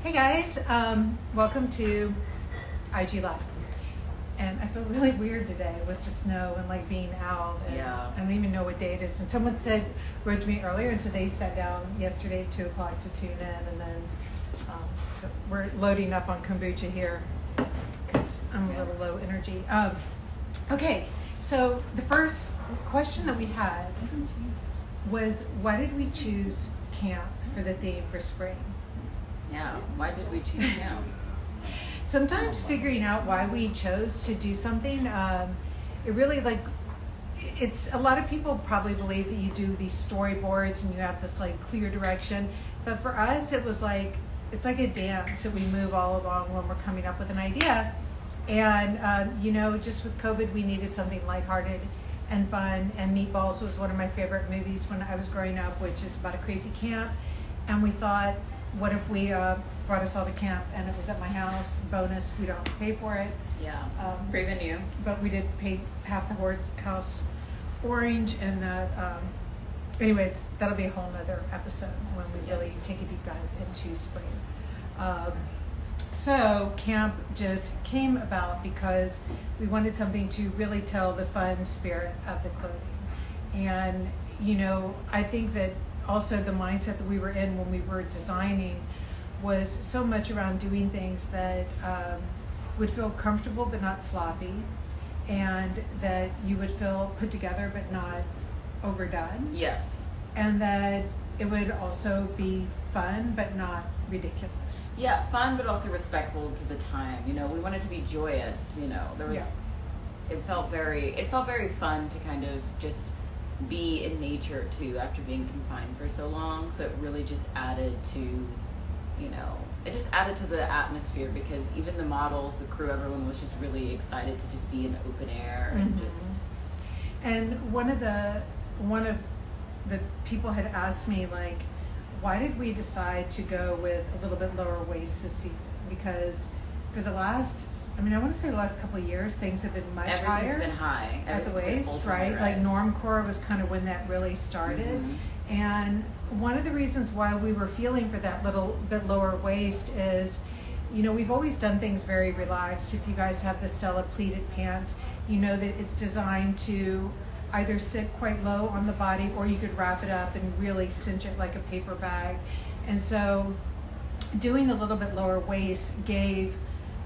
Hey guys, welcome to IG Live. And I feel really weird today with the snow and like being out. And Yeah. I don't even know what day it is. And someone wrote to me earlier and said they sat down yesterday at 2 o'clock to tune in. And then so we're loading up on kombucha here because I'm a little low energy. Okay, so the first question that we had was, why did we choose camp for the theme for spring? Yeah, why did we choose him? Sometimes figuring out why we chose to do something, it really it's a lot of people probably believe that you do these storyboards and you have this like clear direction, but for us it was like, it's like a dance that we move all along when we're coming up with an idea. And just with COVID, we needed something lighthearted and fun, and Meatballs was one of my favorite movies when I was growing up, which is about a crazy camp. And we thought, what if we brought us all to camp and it was at my house? Bonus, we don't pay for it. Yeah, free venue. But we did pay half the house orange, and anyways, that'll be a whole nother episode when we really take a deep dive into spring. So camp just came about because we wanted something to really tell the fun spirit of the clothing. And, I think that also the mindset that we were in when we were designing was so much around doing things that would feel comfortable but not sloppy, and that you would feel put together but not overdone. Yes. And that it would also be fun but not ridiculous. Yeah, fun but also respectful to the time. We wanted to be joyous. It felt very fun to kind of just be in nature too after being confined for so long. So it really just added to, the atmosphere, because even the models, the crew, everyone was just really excited to just be in the open air and just. And one of the people had asked me, like, why did we decide to go with a little bit lower waist this season? Because for the last, I want to say the last couple of years, things have been much higher. Everything's been high. At the waist, right? Like normcore was kind of when that really started. Mm-hmm. And one of the reasons why we were feeling for that little bit lower waist is, we've always done things very relaxed. If you guys have the Stella pleated pants, you know that it's designed to either sit quite low on the body, or you could wrap it up and really cinch it like a paper bag. And so doing the little bit lower waist gave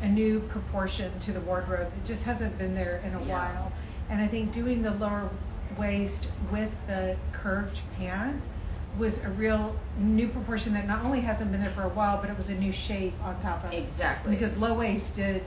a new proportion to the wardrobe. It just hasn't been there in a while. And I think doing the lower waist with the curved pant was a real new proportion that not only hasn't been there for a while, but it was a new shape on top of it. Exactly. Because low waist did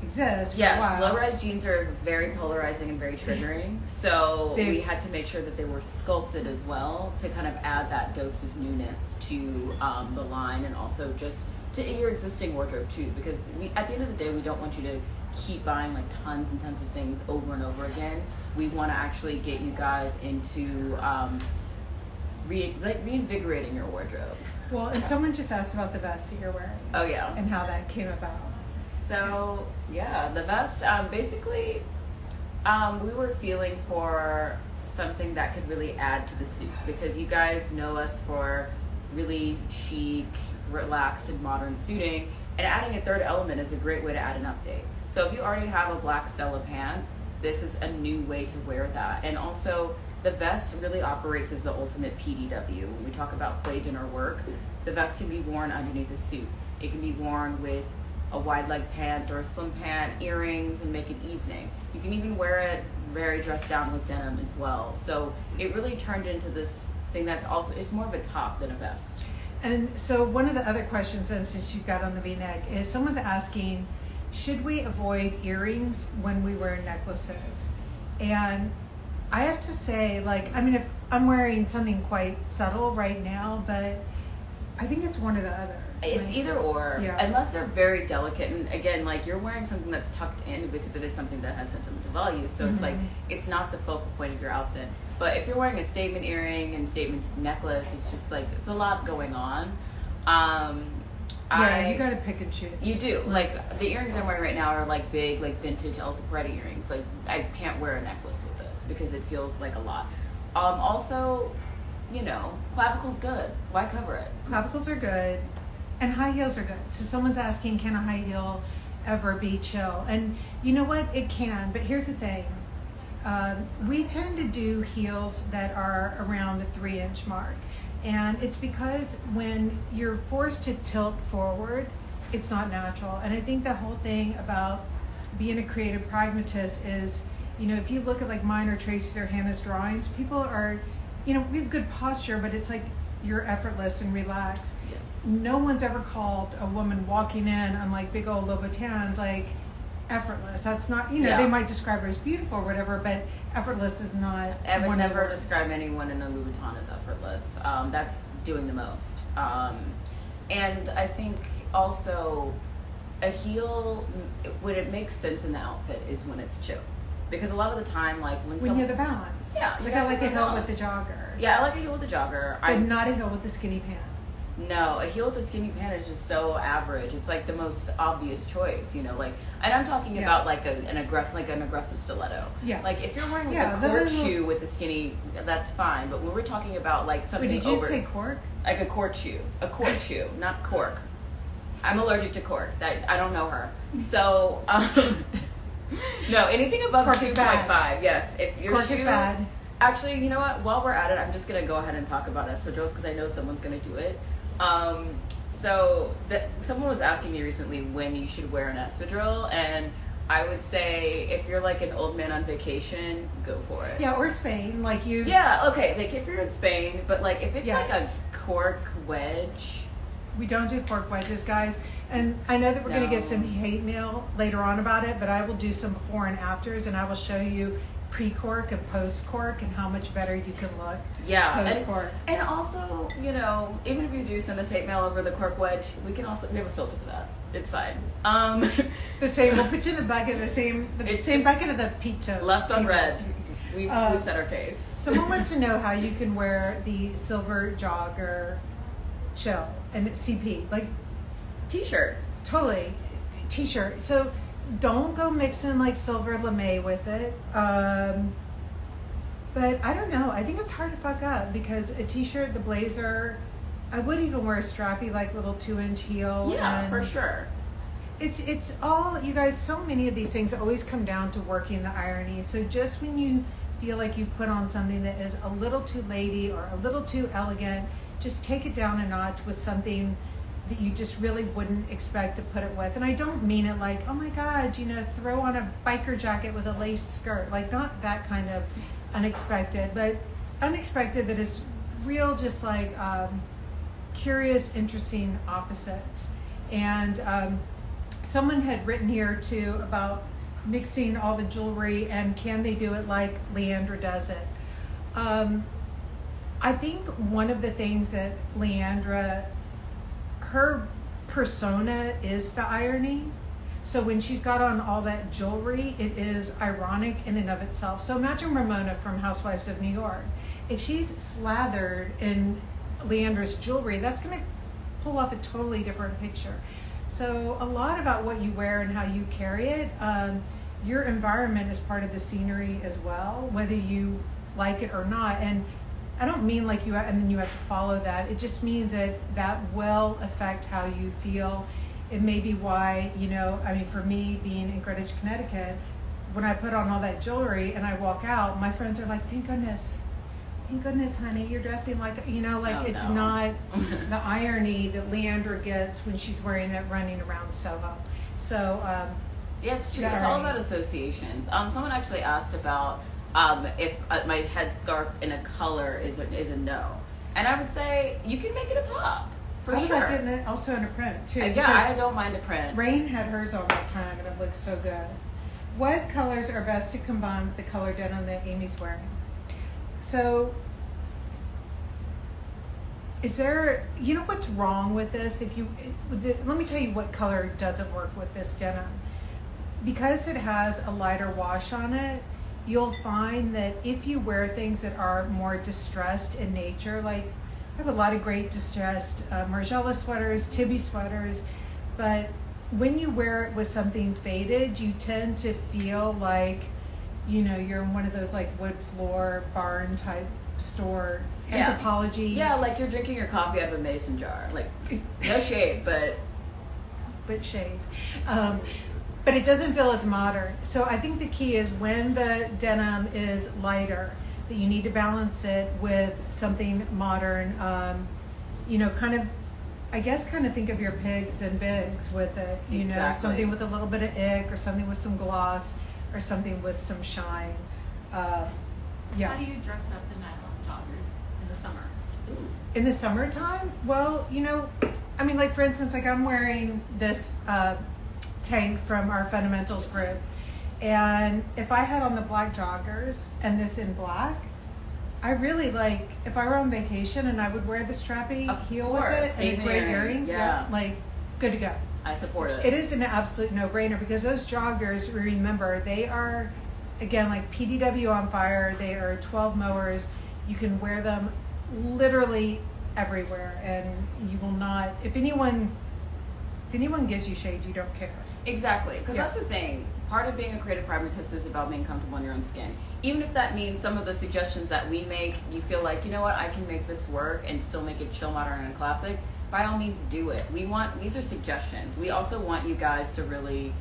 exist for a Yes, while. low-rise jeans are very polarizing and very triggering. So we had to make sure that they were sculpted as well to kind of add that dose of newness to the line, and also just to your existing wardrobe too. Because at the end of the day, we don't want you to keep buying like tons and tons of things over and over again. We want to actually get you guys into reinvigorating your wardrobe. Well, and someone just asked about the vest that you're wearing. Oh yeah. And how that came about. So yeah, the vest, basically, we were feeling for something that could really add to the suit, because you guys know us for really chic, relaxed, and modern suiting, and adding a third element is a great way to add an update. So if you already have a black Stella pant, this is a new way to wear that. And also, the vest really operates as the ultimate PDW. When we talk about play, dinner, work, the vest can be worn underneath a suit. It can be worn with a wide leg pant or a slim pant, earrings, and make it evening. You can even wear it very dressed down with denim as well. So it really turned into this thing that's also, it's more of a top than a vest. And so one of the other questions, and since you've got on the V-neck, is someone's asking, should we avoid earrings when we wear necklaces? And I have to say, if I'm wearing something quite subtle right now, but I think it's one or the other. It's either or, yeah. Unless they're very delicate. And again, like, you're wearing something that's tucked in because it is something that has sentimental value. So it's like, it's not the focal point of your outfit. But if you're wearing a statement earring and statement necklace, it's just like, it's a lot going on. You got to pick and choose. You do. Like, the earrings I'm wearing right now are like big, like vintage Elsa Peretti earrings. Like, I can't wear a necklace with this because it feels like a lot. Also, clavicle's good. Why cover it? Clavicles are good. And high heels are good. So someone's asking, can a high heel ever be chill? And you know what? It can. But here's the thing. We tend to do heels that are around the 3-inch mark. And it's because when you're forced to tilt forward, it's not natural. And I think the whole thing about being a creative pragmatist is, you know, if you look at like mine or Tracy's or Hannah's drawings, people are, you know, we have good posture, but it's like you're effortless and relaxed. Yes. No one's ever called a woman walking in on like big old Louboutins like effortless. That's not, you know, they might describe her as beautiful or whatever, but effortless is not. I would never describe anyone in a Louboutin as effortless. That's doing the most. And I think also a heel, when it makes sense in the outfit, is when it's chill. Because a lot of the time, like when you have the balance. Yeah, like I like a heel with the jogger. Yeah, I like a heel with the jogger. But not a heel with the skinny pant. No, a heel with a skinny pant is just so average. It's like the most obvious choice, you know. Like, and I'm talking about like an aggressive stiletto. Yeah. Like if you're wearing like a court shoe with the skinny, that's fine. But when we're talking about like something Wait, did you say cork? Like a court shoe, not cork. I'm allergic to cork. I don't know her. So no, anything above 2.5. Yes, if your cork shoe is bad. Actually, you know what? While we're at it, I'm just gonna go ahead and talk about espadrilles because I know someone's gonna do it. Someone was asking me recently when you should wear an espadrille, and I would say if you're like an old man on vacation, go for it. Yeah, or Spain, like you. Yeah, okay. Like if you're in Spain, but like if it's like a cork wedge. We don't do cork wedges, guys. And I know that we're going to get some hate mail later on about it, but I will do some before and afters, and I will show you pre-cork and post-cork and how much better you can look post-cork. And also, you know, even if you do send us hate mail over the cork wedge, we have a filter for that. It's fine. The same, we'll put you in the bucket, the same bucket of the peep toe. Left on red. We've set our case. Someone wants to know how you can wear the silver jogger chill and CP, like t-shirt. Totally. T-shirt. So don't go mixing like silver lame with it. But I don't know. I think it's hard to fuck up because a t-shirt, the blazer, I would even wear a strappy like little 2-inch heel. Yeah, for sure. It's all, you guys, so many of these things always come down to working the irony. So just when you feel like you put on something that is a little too lady or a little too elegant, just take it down a notch with something that you just really wouldn't expect to put it with. And I don't mean it like, oh my God, you know, throw on a biker jacket with a lace skirt. Like not that kind of unexpected, but unexpected that is real, just like curious, interesting opposites. And someone had written here too about mixing all the jewelry and can they do it like Leandra does it. I think one of the things that Leandra, her persona is the irony. So when she's got on all that jewelry, it is ironic in and of itself. So imagine Ramona from Housewives of New York. If she's slathered in Leandra's jewelry, that's going to pull off a totally different picture. So a lot about what you wear and how you carry it, your environment is part of the scenery as well, whether you like it or not. And I don't mean like you, and then you have to follow that. It just means that that will affect how you feel. It may be why, you know, I mean, for me being in Greenwich, Connecticut, when I put on all that jewelry and I walk out, my friends are like, thank goodness, honey, you're dressing like, you know, like not the irony that Leandra gets when she's wearing it running around Soho. So, yeah, it's true. It's all about associations. Someone actually asked about if my headscarf in a color is a no, and I would say you can make it a pop for sure. About getting it also in a print too. Yeah, I don't mind a print. Rain had hers on that time, and it looks so good. What colors are best to combine with the color denim that Amy's wearing? So, is there? You know what's wrong with this? Let me tell you what color doesn't work with this denim. Because it has a lighter wash on it, you'll find that if you wear things that are more distressed in nature, like I have a lot of great distressed Margiela sweaters, Tibi sweaters, but when you wear it with something faded, you tend to feel like, you know, you're in one of those like wood floor barn type store Yeah. anthropology. Yeah, like you're drinking your coffee out of a mason jar. Like, no shade, but shade. But it doesn't feel as modern. So I think the key is when the denim is lighter, that you need to balance it with something modern. You know, kind of think of your pigs and bigs with it. You know, something with a little bit of ick, or something with some gloss, or something with some shine. Yeah. How do you dress up the nylon joggers in the summer? In the summertime? Well, you know, I mean, like for instance, like I'm wearing this tank from our fundamentals group, and if I had on the black joggers and this in black, I really like, if I were on vacation and I would wear the strappy heel with it and a gray earring, like good to go. I support it. It is an absolute no-brainer, because those joggers, remember, they are, again, like PDW on fire. They are 12 mowers. You can wear them literally everywhere, and you will not, if anyone gives you shade, you don't care. Exactly, because that's the thing. Part of being a creative pragmatist is about being comfortable in your own skin. Even if that means some of the suggestions that we make, you feel like, you know what, I can make this work and still make it chill, modern, and classic, by all means do it. These are suggestions. We also want you guys to really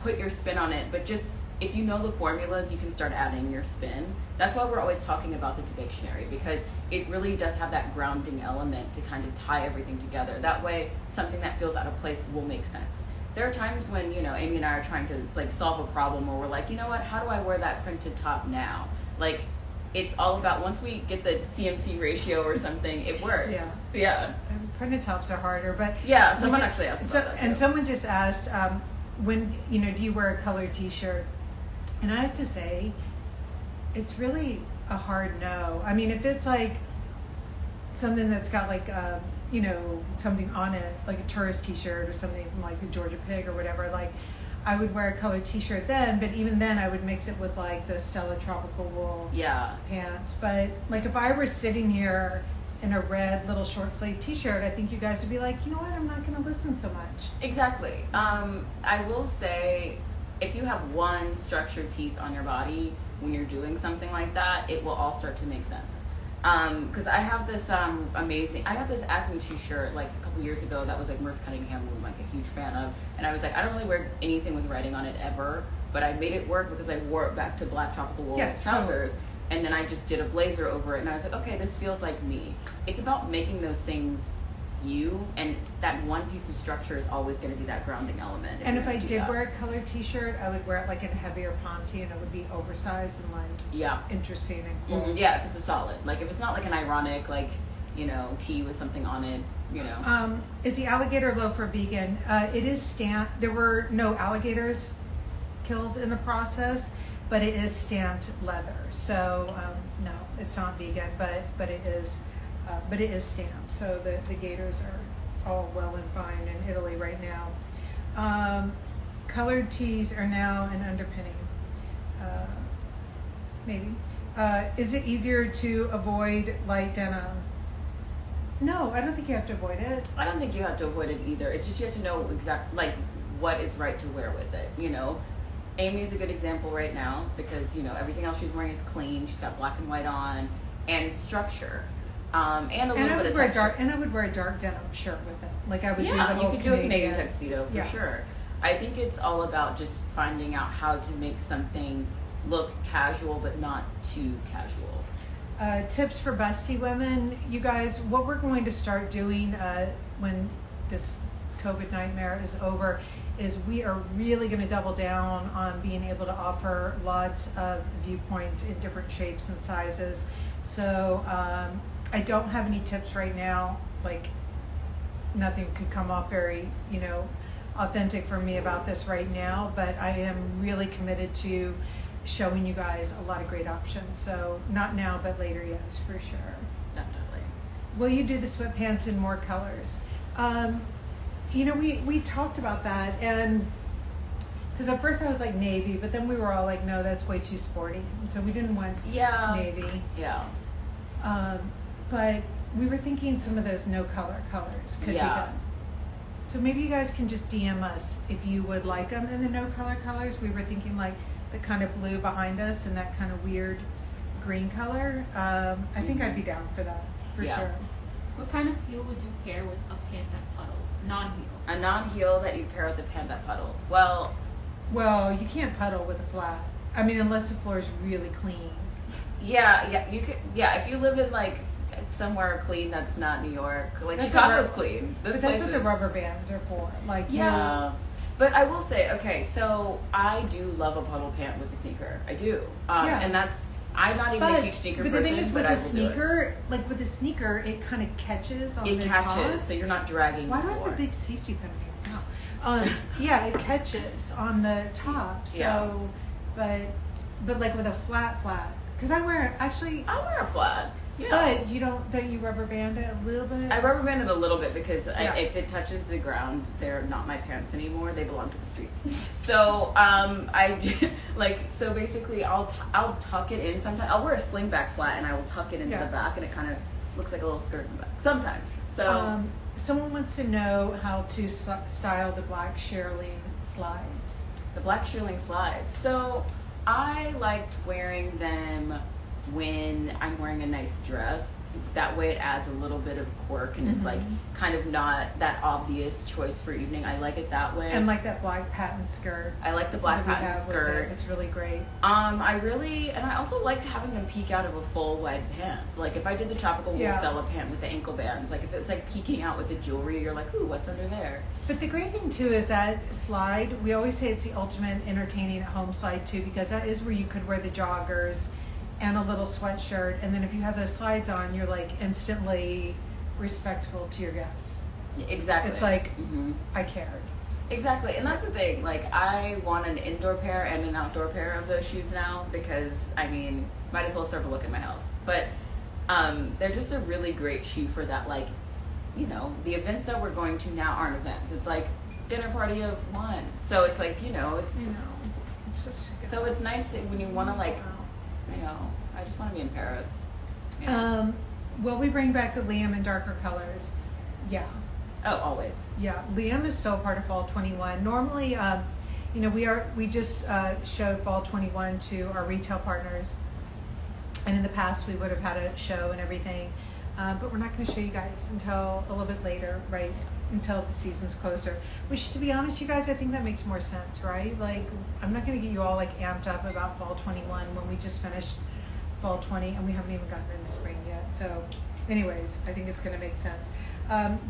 put your spin on it, but just, if you know the formulas, you can start adding your spin. That's why we're always talking about the Dictionary, because it really does have that grounding element to kind of tie everything together. That way, something that feels out of place will make sense. There are times when, you know, Amy and I are trying to like solve a problem where we're like, you know what, how do I wear that printed top now? Like, it's all about, once we get the CMC ratio or something, it works. Yeah. Printed tops are harder, but yeah, someone actually asked about that too. And someone just asked, when, you know, do you wear a colored t-shirt? And I have to say, it's really a hard no. I mean, if it's like something that's got like, you know, something on it, like a tourist t-shirt or something from like the Georgia Pig or whatever, like I would wear a colored t-shirt then, but even then I would mix it with like the Stella Tropical Wool pants. But like if I were sitting here in a red little short sleeve t-shirt, I think you guys would be like, you know what, I'm not going to listen so much. Exactly. I will say, if you have one structured piece on your body when you're doing something like that, it will all start to make sense. Because I have this I got this Acme t-shirt like a couple years ago that was like Merce Cunningham, who I'm like a huge fan of, and I was like, I don't really wear anything with writing on it ever, but I made it work because I wore it back to black tropical wool trousers, and then I just did a blazer over it, and I was like, okay, this feels like me. It's about making those things you, and that one piece of structure is always going to be that grounding element. And if I did wear a colored t-shirt, I would wear it like in a heavier ponte, and it would be oversized and like interesting and cool. Mm-hmm. Yeah, if it's a solid, like if it's not like an ironic, like, you know, tee with something on it, you know. Is the alligator loafer vegan? It is stamped. There were no alligators killed in the process, but it is stamped leather. So no, it's not vegan, but it is. But it is stamped, so the gators are all well and fine in Italy right now. Colored tees are now an underpinning. Maybe. Is it easier to avoid light denim? No, I don't think you have to avoid it. I don't think you have to avoid it either. It's just you have to know like what is right to wear with it. You know, Amy's a good example right now because, you know, everything else she's wearing is clean. She's got black and white on and structure. And a little bit of texture. And I would wear a dark denim shirt with it. Like I would do the whole you could do a Canadian tuxedo for sure. I think it's all about just finding out how to make something look casual but not too casual. Tips for busty women. You guys, what we're going to start doing when this COVID nightmare is over is we are really going to double down on being able to offer lots of viewpoints in different shapes and sizes. So I don't have any tips right now. Like nothing could come off very, you know, authentic for me about this right now, but I am really committed to showing you guys a lot of great options. So not now, but later, yes, for sure. Definitely. Will you do the sweatpants in more colors? You know, we talked about that, and because at first I was like navy, but then we were all like, no, that's way too sporty. So we didn't want navy. Yeah. But we were thinking some of those no color colors could be done. So maybe you guys can just DM us if you would like them in the no color colors. We were thinking like the kind of blue behind us and that kind of weird green color, I think I'd be down for that, for Yeah. sure. What kind of heel would you pair with a pant that puddles? Non-heel. A non-heel that you pair with a pant that puddles. Well, You can't puddle with a flat. I mean, unless the floor is really clean. yeah, you could. Yeah, if you live in like somewhere clean that's not New York, like That's Chicago's what clean. This But that's place what the is- rubber bands are for. Like, Yeah. But I will say, okay, so I do love a puddle pant with a sneaker. I do. Yeah. And I'm not even a huge sneaker but person, the thing is, with but I a will do it. sneaker, like with a sneaker, it kind of catches on It the catches, top. so you're not dragging Why the do I have floor. a big safety pin here? Wow. Yeah, it catches on the top. So, Yeah. but like with a flat, because I wear actually. I wear a flat. Yeah. But don't you rubber band it a little bit? I rubber band it a little bit because Yeah. if it touches the ground, they're not my pants anymore. They belong to the streets. So I so basically I'll tuck it in sometimes. I'll wear a slingback flat and I will tuck it into Yeah. the back and it kind of looks like a little skirt in the back sometimes. So Someone wants to know how to style the black shearling slides. the black shearling slides. So I liked wearing them when I'm wearing a nice dress. That way it adds a little bit of quirk and it's like kind of not that obvious choice for evening. I like it that way. And like that black patent skirt. I like the black that we patent have with skirt. it. It's really great. I also liked having them peek out of a full wide pant. Like if I did the tropical wool Yeah. Stella pant with the ankle bands, like if it's like peeking out with the jewelry, you're like, ooh, what's under there? But the great thing too is that slide, we always say it's the ultimate entertaining at home slide too, because that is where you could wear the joggers and a little sweatshirt, and then if you have those slides on, you're like instantly respectful to your guests. Exactly. It's like, Mhm. I cared. Exactly, and that's the thing. Like, I want an indoor pair and an outdoor pair of those shoes now because, I mean, might as well serve a look in my house. But they're just a really great shoe for that, like, you know, the events that we're going to now aren't events. It's like dinner party of one. So it's like, you know, it's so it's nice when you want to like, you know, I just want to be in Paris. You know? Will we bring back the Liam in darker colors? Yeah. Oh, always. Yeah, Liam is so part of Fall 21. Normally, you know, we just showed Fall 21 to our retail partners, and in the past we would have had a show and everything, but we're not going to show you guys until a little bit later, right? Until the season's closer. Which, to be honest, you guys, I think that makes more sense, right? Like, I'm not going to get you all like amped up about Fall 21 when we just finished Fall 20 and we haven't even gotten into spring yet. So, anyways, I think it's going to make sense.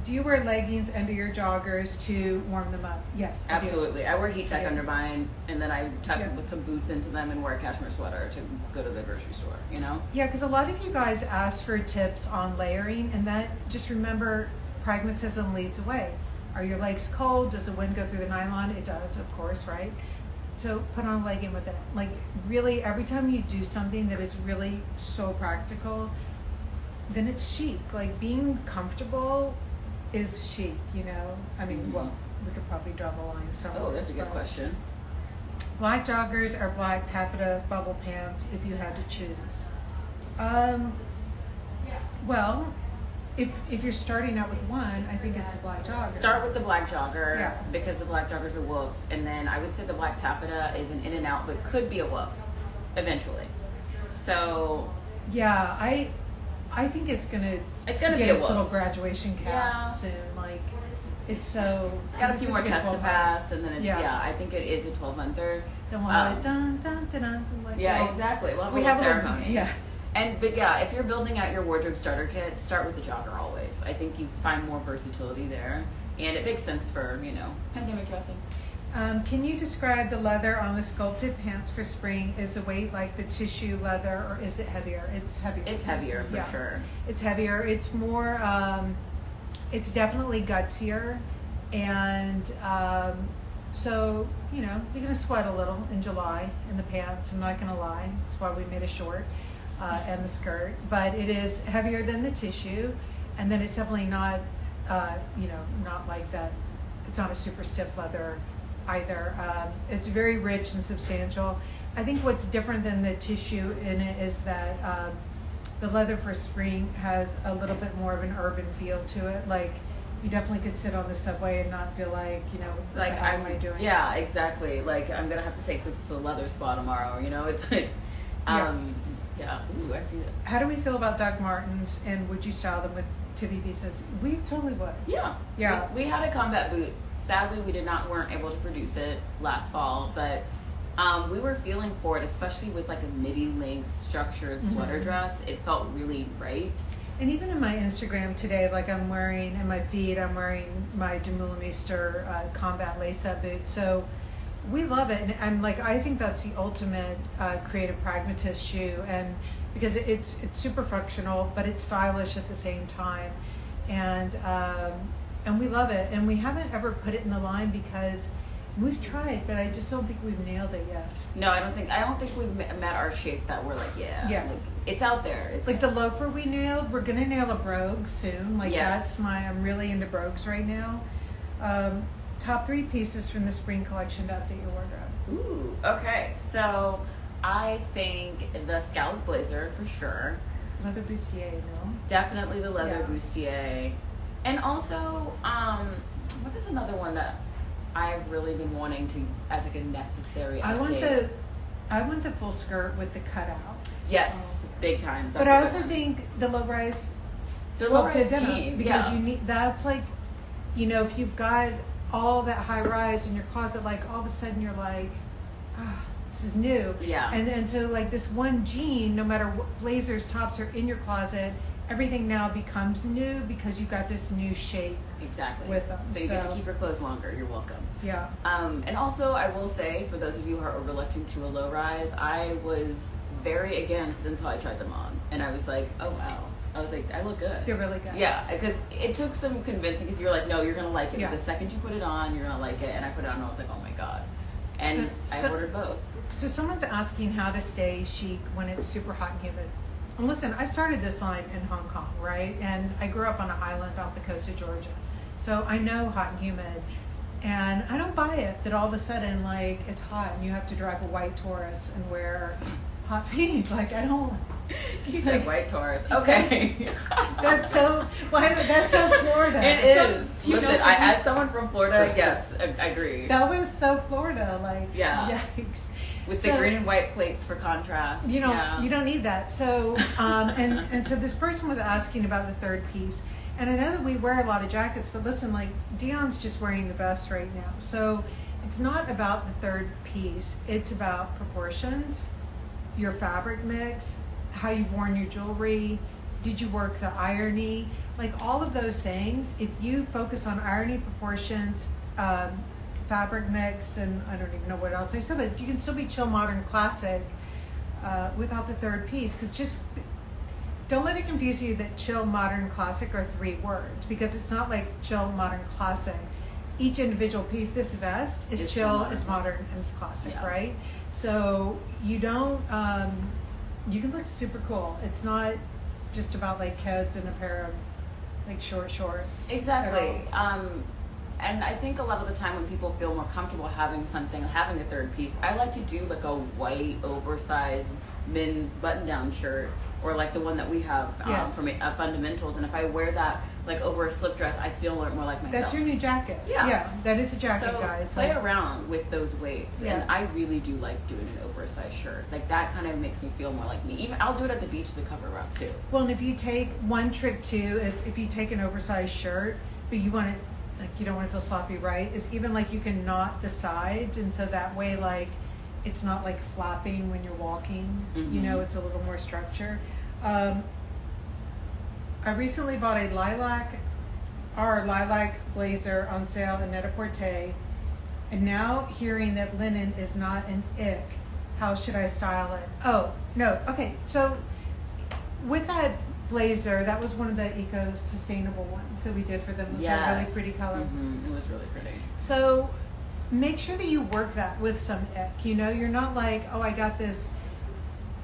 Do you wear leggings under your joggers to warm them up? Yes, I do. Absolutely. I wear heat tech Yeah. under mine, and then I tuck Yeah. with some boots into them and wear a cashmere sweater to go to the grocery store, you know? Yeah, because a lot of you guys ask for tips on layering, and that, just remember, pragmatism leads the way. Are your legs cold? Does the wind go through the nylon? It does, of course, right? So put on a legging with it. Like, really, every time you do something that is really so practical, then it's chic. Like, being comfortable is chic, you know? I mean, well, we could probably draw the line somewhere. Oh, that's a good but question. Black joggers or black taffeta bubble pants if you had to choose. Well, if you're starting out with one, I think it's a black jogger. Start with the black jogger Yeah. because the black jogger's a wolf, and then I would say the black taffeta is an in and out, but could be a wolf eventually. So Yeah, I think it's gonna It's gonna get be a its wolf. little graduation cap Yeah. soon. Like, it's so it's got a few more such good tests to 12 pass, months. and then it's, yeah. I think it is a 12-monther. Then we'll have dun dun dun dun. Like, Yeah, well, exactly. We'll have a we little have a little- ceremony. yeah. But yeah, if you're building out your wardrobe starter kit, start with the jogger always. I think you find more versatility there, and it makes sense for, you know, pandemic dressing. Can you describe the leather on the sculpted pants for spring? Is the weight like the tissue leather, or is it heavier? It's heavier. It's heavier for Yeah. sure. It's heavier. It's more. It's definitely gutsier, and so you know you're gonna sweat a little in July in the pants. I'm not gonna lie. That's why we made a short and the skirt. But it is heavier than the tissue, and then it's definitely not. You know, not like that. It's not a super stiff leather either. It's very rich and substantial. I think what's different than the tissue in it is that the leather for spring has a little bit more of an urban feel to it. Like, you definitely could sit on the subway and not feel like, you know, what Like the hell am I doing? Yeah, exactly. Like I'm gonna have to take this to a leather spa tomorrow. You know, it's like, Yeah. Ooh, I see it. How do we feel about Doc Martens, and would you style them with Tibi pieces? We totally would. Yeah. Yeah. We had a combat boot. Sadly, we weren't able to produce it last fall, but we were feeling for it, especially with like a midi length structured sweater dress. It felt really right. And even in my Instagram today, like I'm wearing in my feed, I'm wearing my Demoulemeister combat lace-up boot. So we love it, and I'm like, I think that's the ultimate Creative Pragmatist shoe, and because it's super functional, but it's stylish at the same time, and we love it. And we haven't ever put it in the line because we've tried, but I just don't think we've nailed it yet. No, I don't think we've met our shape that we're like, yeah. Like, it's out there. It's like the loafer we nailed. We're gonna nail a brogue soon. Like yes. I'm really into brogues right now. Top 3 pieces from the spring collection to update your wardrobe. Ooh, okay. So I think the scallop blazer for sure. Leather bustier, no? Definitely the leather bustier. And also, what is another one that I've really been wanting to as like a necessary update? I want the full skirt with the cutout. Yes, big time. But I also think the low rise sculpted denim, because you need, that's like, you know, if you've got all that high rise in your closet, like all of a sudden you're like, this is new. Yeah. And so like this one jean, no matter what blazers, tops are in your closet, everything now becomes new because you got this new shape. Exactly. With them. So you get to keep your clothes longer. You're welcome. Yeah. And also, I will say, for those of you who are reluctant to a low rise, I was very against until I tried them on, and I was like, oh wow. I was like, I look good. They're really good. Yeah, because it took some convincing, because you're like, no, you're gonna like it. Yeah. The second you put it on, you're gonna like it. And I put it on, and I was like, oh my god. And I ordered both. So someone's asking how to stay chic when it's super hot and humid. And listen, I started this line in Hong Kong, right? And I grew up on an island off the coast of Georgia. So I know hot and humid. And I don't buy it that all of a sudden, like, it's hot and you have to drive a white Taurus and wear hot pink. Like, I don't. She said white Taurus. Okay. That's so Florida. It is. Listen, as someone from Florida, yes, I agree. That was so Florida. Like, yeah. Yikes. With the green and white plates for contrast. You don't need that. So, and so this person was asking about the third piece. And I know that we wear a lot of jackets, but listen, like Dion's just wearing the best right now. So it's not about the third piece. It's about proportions, your fabric mix, how you've worn your jewelry, did you work the irony, like all of those things. If you focus on irony, proportions, fabric mix, and I don't even know what else I said, but you can still be chill, modern, classic without the third piece. Because just don't let it confuse you that chill, modern, classic are 3 words, because it's not like chill, modern, classic. Each individual piece, this vest is chill, it's modern, and it's classic, right? So you don't, you can look super cool. It's not just about like kids and a pair of like short shorts. Exactly. And I think a lot of the time when people feel more comfortable having a third piece, I like to do like a white oversized men's button-down shirt, or like the one that we have from Fundamentals. And if I wear that like over a slip dress, I feel more like myself. That's your new jacket. Yeah, that is a jacket, guys. Play around with those weights, and I really do like doing an oversized shirt. Like that kind of makes me feel more like me. Even I'll do it at the beach as a cover up too. Well, and if you take one trick too, it's if you take an oversized shirt, but you want it like you don't want to feel sloppy, right? Is even like you can knot the sides, and so that way like it's not like flapping when you're walking. You know, it's a little more structure. I recently bought a lilac blazer on sale in Net-a-Porter, and now hearing that linen is not an ick, how should I style it? Oh, no, okay, so with that blazer, that was one of the eco-sustainable ones that we did for them. It was a really pretty color. It was really pretty. So make sure that you work that with some ick. You know, you're not like, oh, I got this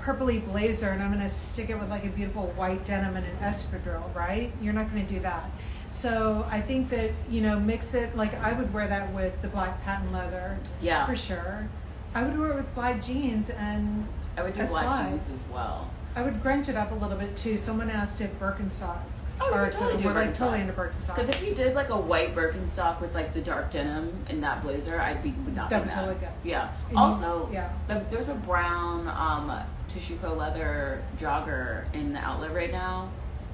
purpley blazer and I'm going to stick it with like a beautiful white denim and an espadrille, right? You're not going to do that. So I think that, you know, mix it. Like I would wear that with the black patent leather. Yeah. For sure. I would wear it with black jeans and I would do black jeans as well. I would grunge it up a little bit too. Someone asked if Birkenstocks. Oh, or you totally do we're like totally into Birkenstocks. Because if you did like a white Birkenstock with like the dark denim in that blazer, would not be mad. Totally good. Yeah. And also, yeah. There's a brown tissue faux leather jogger in the outlet right now.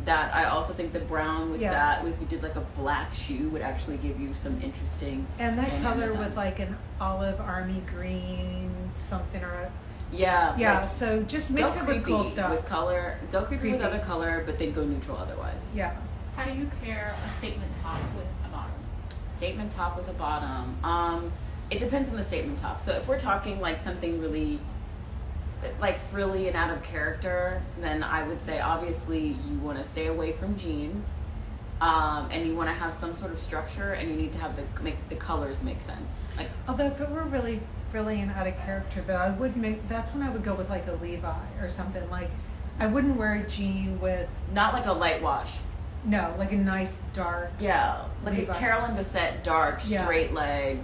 That I also think the brown with Yes. that, if you did like a black shoe, would actually give you some interesting. And that color dynamism. with like an olive army green something or a Yeah. yeah. like, So just go mix it with cool creepy stuff. with color. Go creepy with Creepy. other color, but then go neutral otherwise. Yeah. How do you pair a statement top with a bottom? Statement top with a bottom. It depends on the statement top. So if we're talking like something really like frilly and out of character, then I would say obviously you want to stay away from jeans, and you want to have some sort of structure, and you need to have make the colors make sense. Like Although if it were really frilly and out of character, though, I would make. That's when I would go with like a Levi or something. Like I wouldn't wear a jean with not like a light wash. no, like a nice dark. Yeah, like Levi. a Carolyn Bessette dark Yeah. straight leg.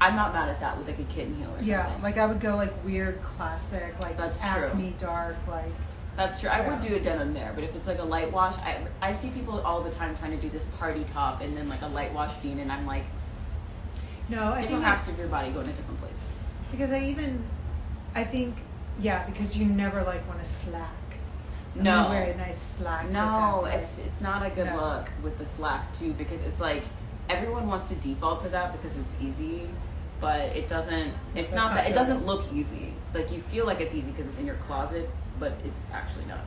I'm not mad at that with like a kitten heel or something. Yeah, like I would go like weird classic, like That's Acme dark, like That's true. I would Yeah. do a denim there, but if it's like a light wash, I see people all the time trying to do this party top and then like a light wash jean, and I'm like, no, I different think halves of your body going to different places. because I think yeah, because you never like want to slack. I'm No. gonna wear a nice slack. with No, that, like- it's not a good No. look with the slack too, because it's like everyone wants to default to that because it's easy, but it doesn't. It's That's not not that. It good. doesn't look easy. Like you feel like it's easy because it's in your closet, but it's actually not.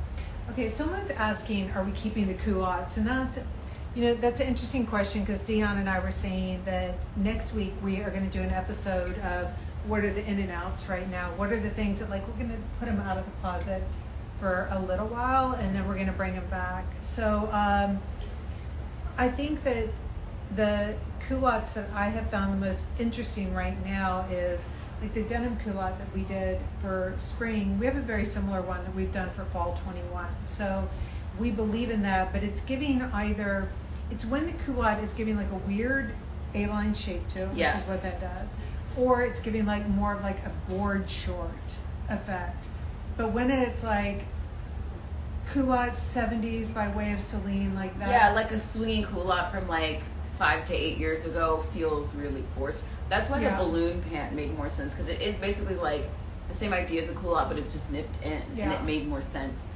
Okay, someone's asking, are we keeping the culottes? And that's, that's an interesting question because Dion and I were saying that next week we are going to do an episode of what are the in and outs right now? What are the things that like we're going to put them out of the closet for a little while and then we're going to bring them back. So I think that the culottes that I have found the most interesting right now is like the denim culotte that we did for spring. We have a very similar one that we've done for fall 21. So we believe in that, but it's giving it's when the culotte is giving like a weird A-line shape to it, which Yes. is what that does, or it's giving like more of like a board short effect. But when it's like culottes 70s by way of Celine, like that. Yeah, like a swinging culotte from like 5 to 8 years ago feels really forced. That's why Yeah. the balloon pant made more sense, because it is basically like the same idea as a culotte, but it's just nipped in, and Yeah. it made more sense.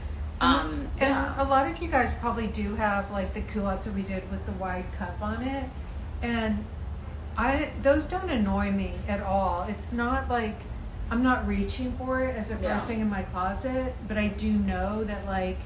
And Yeah. a lot of you guys probably do have like the culottes that we did with the wide cuff on it, and those don't annoy me at all. It's not like I'm not reaching for it as the Yeah. first thing in my closet, but I do know that like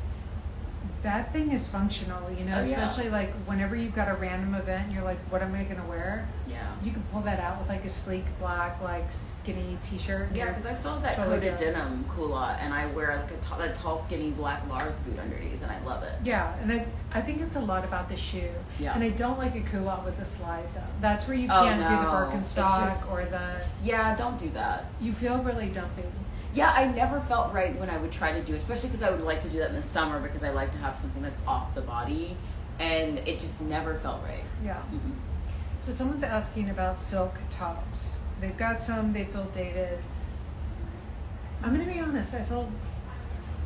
that thing is functional, Oh, yeah. especially like whenever you've got a random event and you're like, what am I gonna wear? Yeah. You can pull that out with like a sleek black like skinny t-shirt. and Yeah, you're because I still have that totally coated good. denim culotte, and I wear like that tall, skinny black Lars boot underneath, and I love it. Yeah, and I think it's a lot dumpy. shoe. Yeah. And I don't like a culotte with a slide though. That's where you Oh, can't do the no. Birkenstock It just- or the. Yeah, don't do that. You feel really dumpy. Yeah, I never felt right when I would try to do it, especially because I would like to do that in the summer because I like to have something that's off the body, and it just never felt right. Yeah. Mhm. So someone's asking about silk tops. They've got some. They feel dated. I'm gonna be honest. I feel.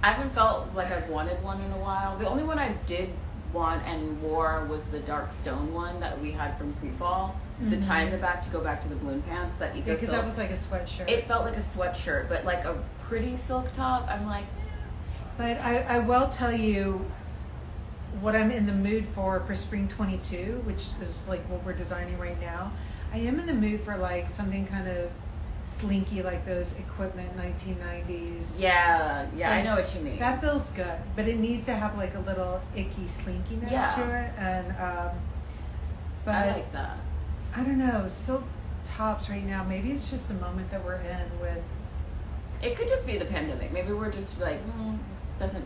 I haven't felt like I've wanted one in a while. The only one I did want and wore was the dark stone one that we had from pre-fall. The tie in the back to go back to the balloon pants that eco Because silk. that was like a sweatshirt. It felt like a sweatshirt, but like a pretty silk top. I'm like, But I will tell you what I'm in the mood for spring 22, which is like what we're designing right now. I am in the mood for like something kind of slinky, like those equipment 1990s. yeah, I And know what you mean. That feels good, but it needs to have like a little icky slinkiness Yeah. to it. And but I like that. I don't know, silk tops right now. Maybe it's just the moment that we're in with. It could just be the pandemic. Maybe we're just like, doesn't.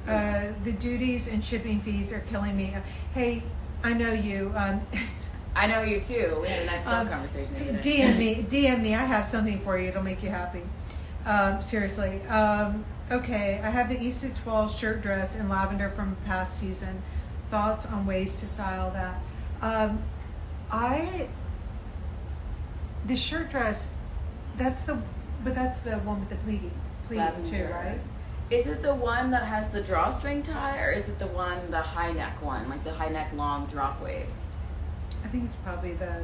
The duties and shipping fees are killing me. Hey, I know you. I know you too. We had a nice phone conversation. the other day. DM me. I have something for you. It'll make you happy. Seriously. Okay, I have the East 12 shirt dress in lavender from past season. Thoughts on ways to style that? The shirt dress. That's the one with the pleating too, Lavender. right? Is it the one that has the drawstring tie, or is it the high neck one, like the high neck long drop waist? I think it's probably the.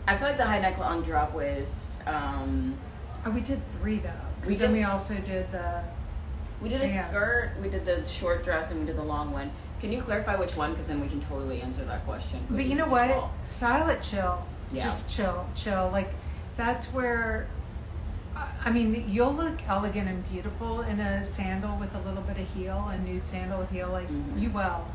I feel like the high neck long drop waist. Oh, we did 3 though. We then did- we also did the. We did a Yeah. skirt, we did the short dress, and we did the long one. Can you clarify which one? Because then we can totally answer that question. for But the you know easy what? call. Style it chill. Yeah. Just chill. Like that's where. I mean, you'll look elegant and beautiful in a sandal with a little bit of heel, a nude sandal with heel, like Mhm. you will.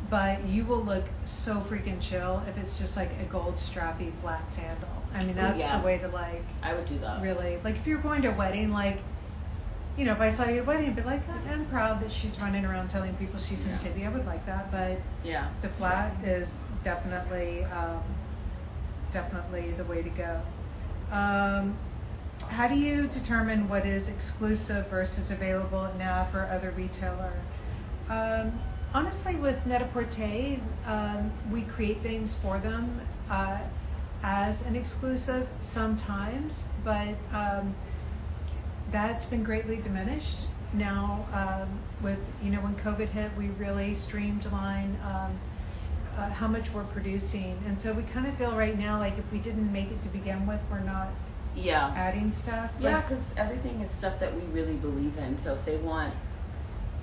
But you will look so freaking chill if it's just like a gold strappy flat sandal. I mean, that's yeah. the way to like I would do that. really like if you're going to a wedding, like you know, if I saw you at a wedding, I'd be like, I'm proud that she's running around telling people she's in Yeah. Tibia. I would like that, but Yeah. the flat is definitely the way to go. How do you determine what is exclusive versus available at NAP or other retailer? Honestly, with Net-a-Porter, we create things for them as an exclusive sometimes, but that's been greatly diminished. Now, with, when COVID hit, we really streamlined how much we're producing. And so we kind of feel right now like if we didn't make it to begin with, we're not Yeah. adding stuff. Yeah, Like, because everything is stuff that we really believe in. So if they want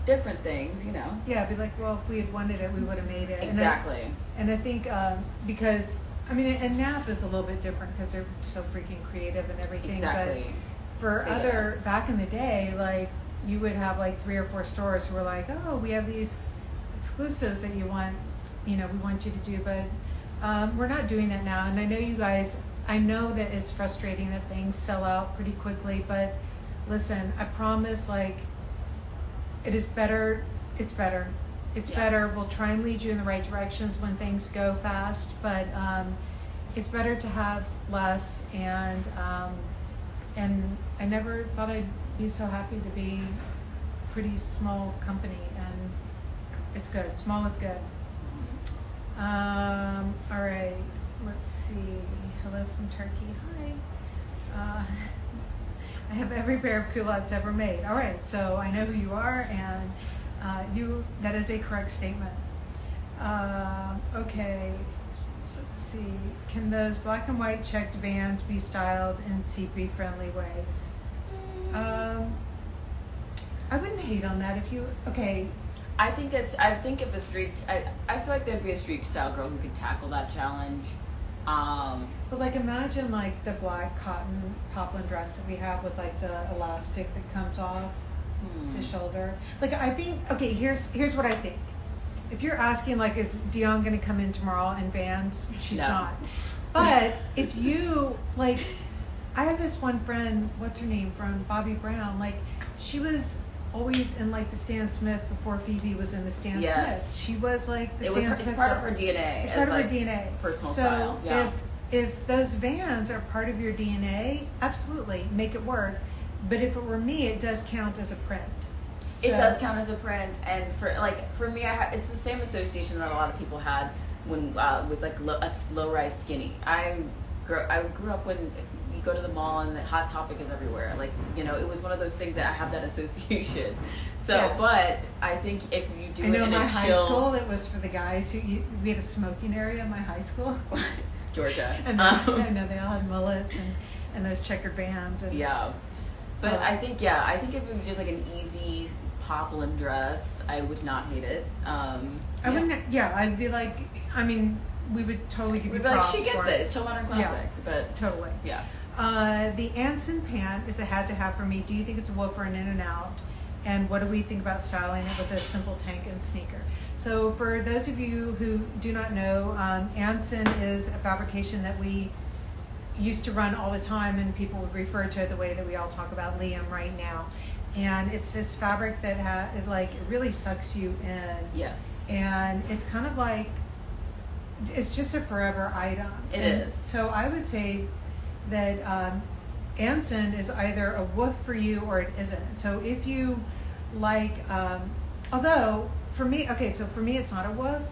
different things, yeah, be like, well, if we had wanted it, we would have made it. Exactly. And I think because, and NAP is a little bit different because they're so freaking creative and everything. Exactly. But for It other, is. back in the day, like, you would have like 3 or 4 stores who were like, oh, we have these exclusives that you want, we want you to do. But we're not doing that now. And I know you guys, I know that it's frustrating that things sell out pretty quickly. But listen, I promise, like, it is better. It's better. It's Yeah. better. We'll try and lead you in the right directions when things go fast. But it's better to have less. And I never thought I'd be so happy to be a pretty small company, and it's good. Small is good. All right, let's see. Hello from Turkey. Hi. I have every pair of culottes ever made. All right, so I know who you are, and that is a correct statement. Okay. Let's see. Can those black and white checked Vans be styled in CP friendly ways? I wouldn't hate on that if you. Okay. I think if a I feel like there'd be a street style girl who could tackle that challenge. But like imagine like the black cotton poplin dress that we have with like the elastic that comes off the shoulder. Like I think here's what I think. If you're asking like is Dion gonna come in tomorrow in Vans, she's No. not. But if you like I have this one friend, what's her name, from Bobby Brown, like she was always in like the Stan Smith before Phoebe was in the Stan Yes. Smith. She was like the Stan Smith. It's part of girl. her DNA. It's as, part of like, her DNA. Personal so style. Yeah. if those Vans are part of your DNA, absolutely make it work. But if it were me, it does count as a print. It So- does count as a print, and for me, it's the same association that a lot of people had when with like low rise skinny. I grew up when you go to the mall and the Hot Topic is everywhere. Like it was one of those things that I have that association. So, Yeah. but I think if you do I know it in my a high chill, school, it was for the guys we had a smoking area in my high school. Georgia, And I know they all had mullets and those checkered Vans. And, yeah. But I think if it was just like an easy poplin dress, I would not hate it. I wouldn't. Yeah, I'd be like. I mean, we would totally give you We'd be like, props she gets for it. It's a modern classic, but Totally. yeah. The Anson Pant is a had-to-have for me. Do you think it's a wool or an in and out? And what do we think about styling it with a simple tank and sneaker? So for those of you who do not know, Anson is a fabrication that we used to run all the time, and people would refer to it the way that we all talk about Liam right now. And it's this fabric that it really sucks you in. Yes. And it's kind of like, it's just a forever item. It And is. So I would say that Anson is either a woof for you or it isn't. So if you like, although for me, for me it's not a woof,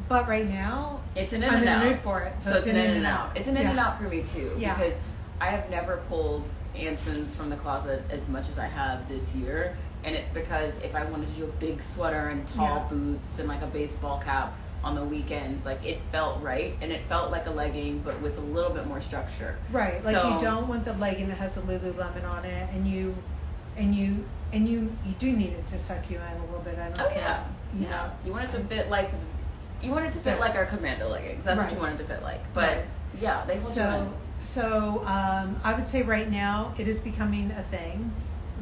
but right now It's an in I'm and in out. the mood for it. So it's an in and out. It's an in and Yeah. out for me too, Yeah. because I have never pulled Ansons from the closet as much as I have this year, and it's because if I wanted to do a big sweater and tall Yeah. boots and like a baseball cap on the weekends, like it felt right, and it felt like a legging but with a little bit more structure. Right, like So- you don't want the legging that has the Lululemon on it, and you and you do need it to suck you in a little bit. I don't Oh care. yeah, You yeah. know. You want it to fit like our commando leggings. That's what Right. you want it to fit like. But Right. yeah, they hold you in. So I would say right now it is becoming a thing.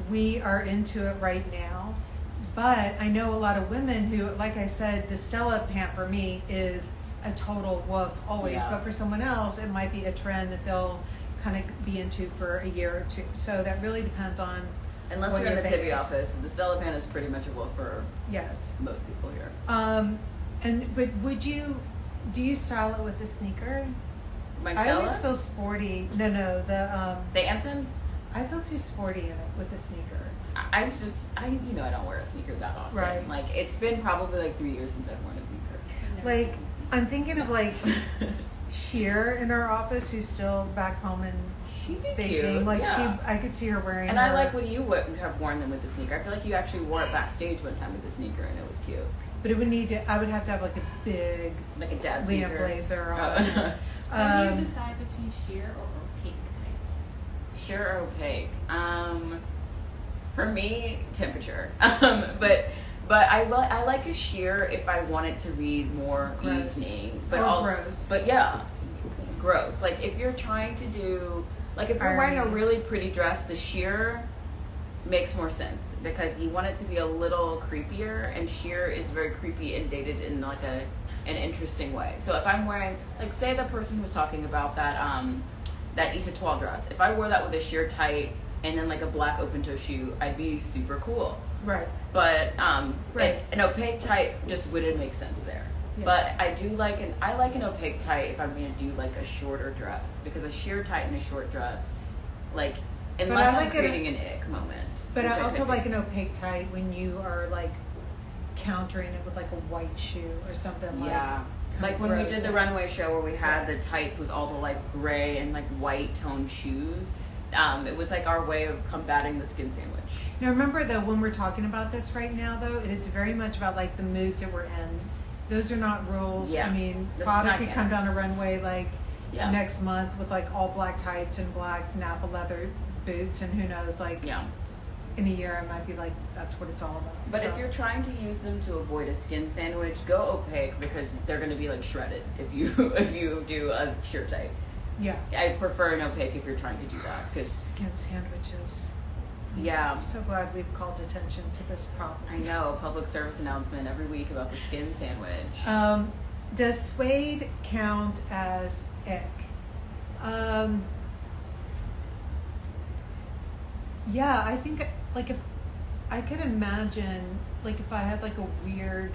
We are into it right now. But I know a lot of women who, like I said, the Stella pant for me is a total woof always. Yeah. But for someone else, it might be a trend that they'll kind of be into for a year or two. So that really depends on Unless what you're in your the thing Tibia is. office, the Stella pant is pretty much a wolf for Yes. most people here. But do you style it with a sneaker? My I always Stellas? feel sporty. No, The Ansons? I feel too sporty in it with a sneaker. I don't wear a sneaker that often. Right. Like, it's been probably like 3 years since I've worn a sneaker. Like, I'm thinking of like Sheer in our office, who's still back home in She'd be Beijing. cute. Like yeah. I could see her wearing. And her, I like when you would have worn them with the sneaker. I feel like you actually wore it backstage one time with the sneaker, and it was cute, but it would need to. I would have to have like a big like a dad Liam sneaker. blazer on. Oh. How do you decide between sheer or opaque tights? Sheer or opaque? For me, temperature. But I like a sheer if I want it to read more Gross. evening. Gross. But yeah, gross. Like if you're trying to do, like if you're wearing a Irony. really pretty dress, the sheer makes more sense because you want it to be a little creepier, and sheer is very creepy and dated in like an interesting way. So if I'm wearing, like, say the person who was talking about that Issa Toile dress, if I wore that with a sheer tight and then like a black open toe shoe, I'd be super cool. Right. But Right. an opaque tight just wouldn't make sense there. Yeah. But I like an opaque tight if I'm going to do like a shorter dress, because a sheer tight and a short dress, like, unless I'm creating an ick moment. But which I also could be. like an opaque tight when you are like countering it with like a white shoe or something. Yeah. Like Like when we gross. did the runway show where we had the tights with all the like gray and like white toned shoes, it was like our way of combating the skin sandwich. Now remember though, when we're talking about this right now though, it is very much about like the moods that we're in. Those are not rules. Yeah. I mean, This is Prada not could come canon. down a runway like Yeah. next month with like all black tights and black Napa leather boots, and who knows, like Yeah. in a year I might be like, that's what it's all about. But So, if you're trying to use them to avoid a skin sandwich, go opaque, because they're going to be like shredded if you do a sheer tight. yeah, I prefer an opaque if you're trying to do that, because skin sandwiches. yeah, I'm so glad we've called attention to this problem. I know, public service announcement every week about the skin sandwich. Does suede count as ick? Yeah, I think like if I could imagine like if I had like a weird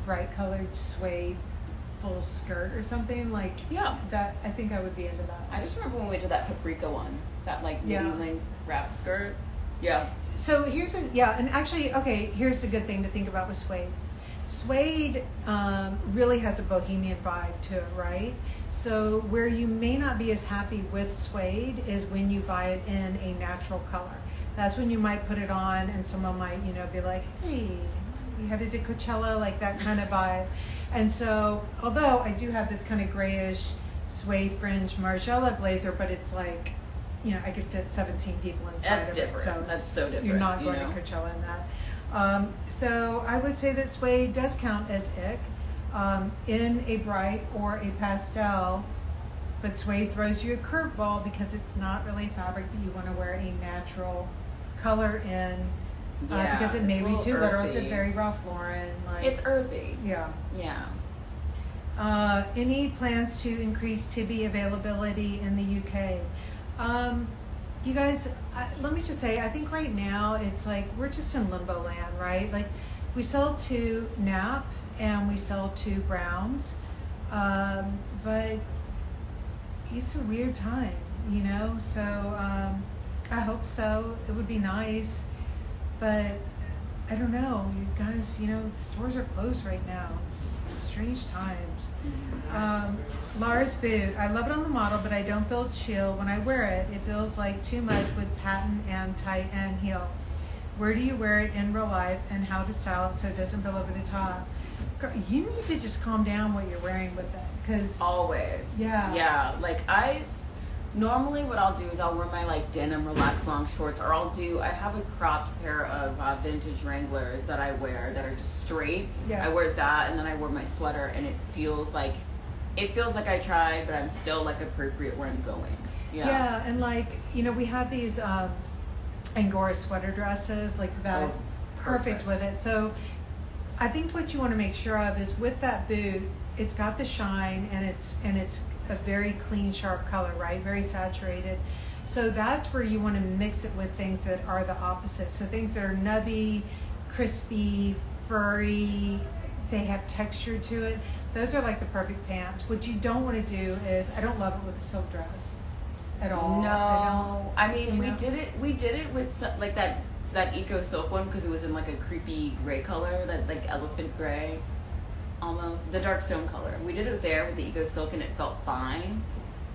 bright colored suede full skirt or something like Yeah. that, I think I would be into that. I just remember when we did that paprika one, that like midi Yeah. length wrap skirt. Yeah. So here's and actually, okay, here's a good thing to think about with suede. Suede really has a bohemian vibe to it, right? So where you may not be as happy with suede is when you buy it in a natural color. That's when you might put it on and someone might, be like, hey, you headed to Coachella, like that kind of vibe. And so, although I do have this kind of grayish suede fringe Margiela blazer, but it's like, I could fit 17 people inside That's of different. it. So That's so different. you're not you going know? to Coachella in that. So I would say that suede does count as ick in a bright or a pastel, but suede throws you a curveball because it's not really fabric that you want to wear a natural color in, Yeah, because it it's may a be little too literal. It's a earthy. very Ralph Lauren. Like, It's earthy. yeah. Yeah. Any plans to increase Tibi availability in the UK? You guys, let me just say, I think right now it's like we're just in limbo land, right? Like we sell to Nap and we sell to Browns, but it's a weird time, so I hope so. It would be nice, but I don't know. You guys, the stores are closed right now. It's strange times. Lars Boot. I love it on the model, but I don't feel chill when I wear it. It feels like too much with patent and tight and heel. Where do you wear it in real life, and how to style it so it doesn't feel over the top? Girl, you need to just calm down what you're wearing with it, because Always. Yeah. Yeah. Like Normally what I'll do is I'll wear my like denim relaxed long shorts, or I have a cropped pair of vintage Wranglers that I wear that are just straight. Yeah. I wear that, and then I wear my sweater, and it feels like I tried, but I'm still like appropriate where I'm going. Yeah, and like, you know, we have these Angora sweater dresses like that, Oh, perfect with it. So I think what you want to make sure of is with that boot, it's got the shine, and it's a very clean, sharp color, right? Very saturated. So that's where you want to mix it with things that are the opposite. So things that are nubby, crispy, furry, they have texture to it. Those are like the perfect pants. What you don't want to do is, I don't love it with a silk dress at all. No, I mean, You we know? did it with like that Eco Silk one, because it was in like a creepy gray color, that like elephant gray, almost the dark stone color. We did it there with the Eco Silk, and it felt fine.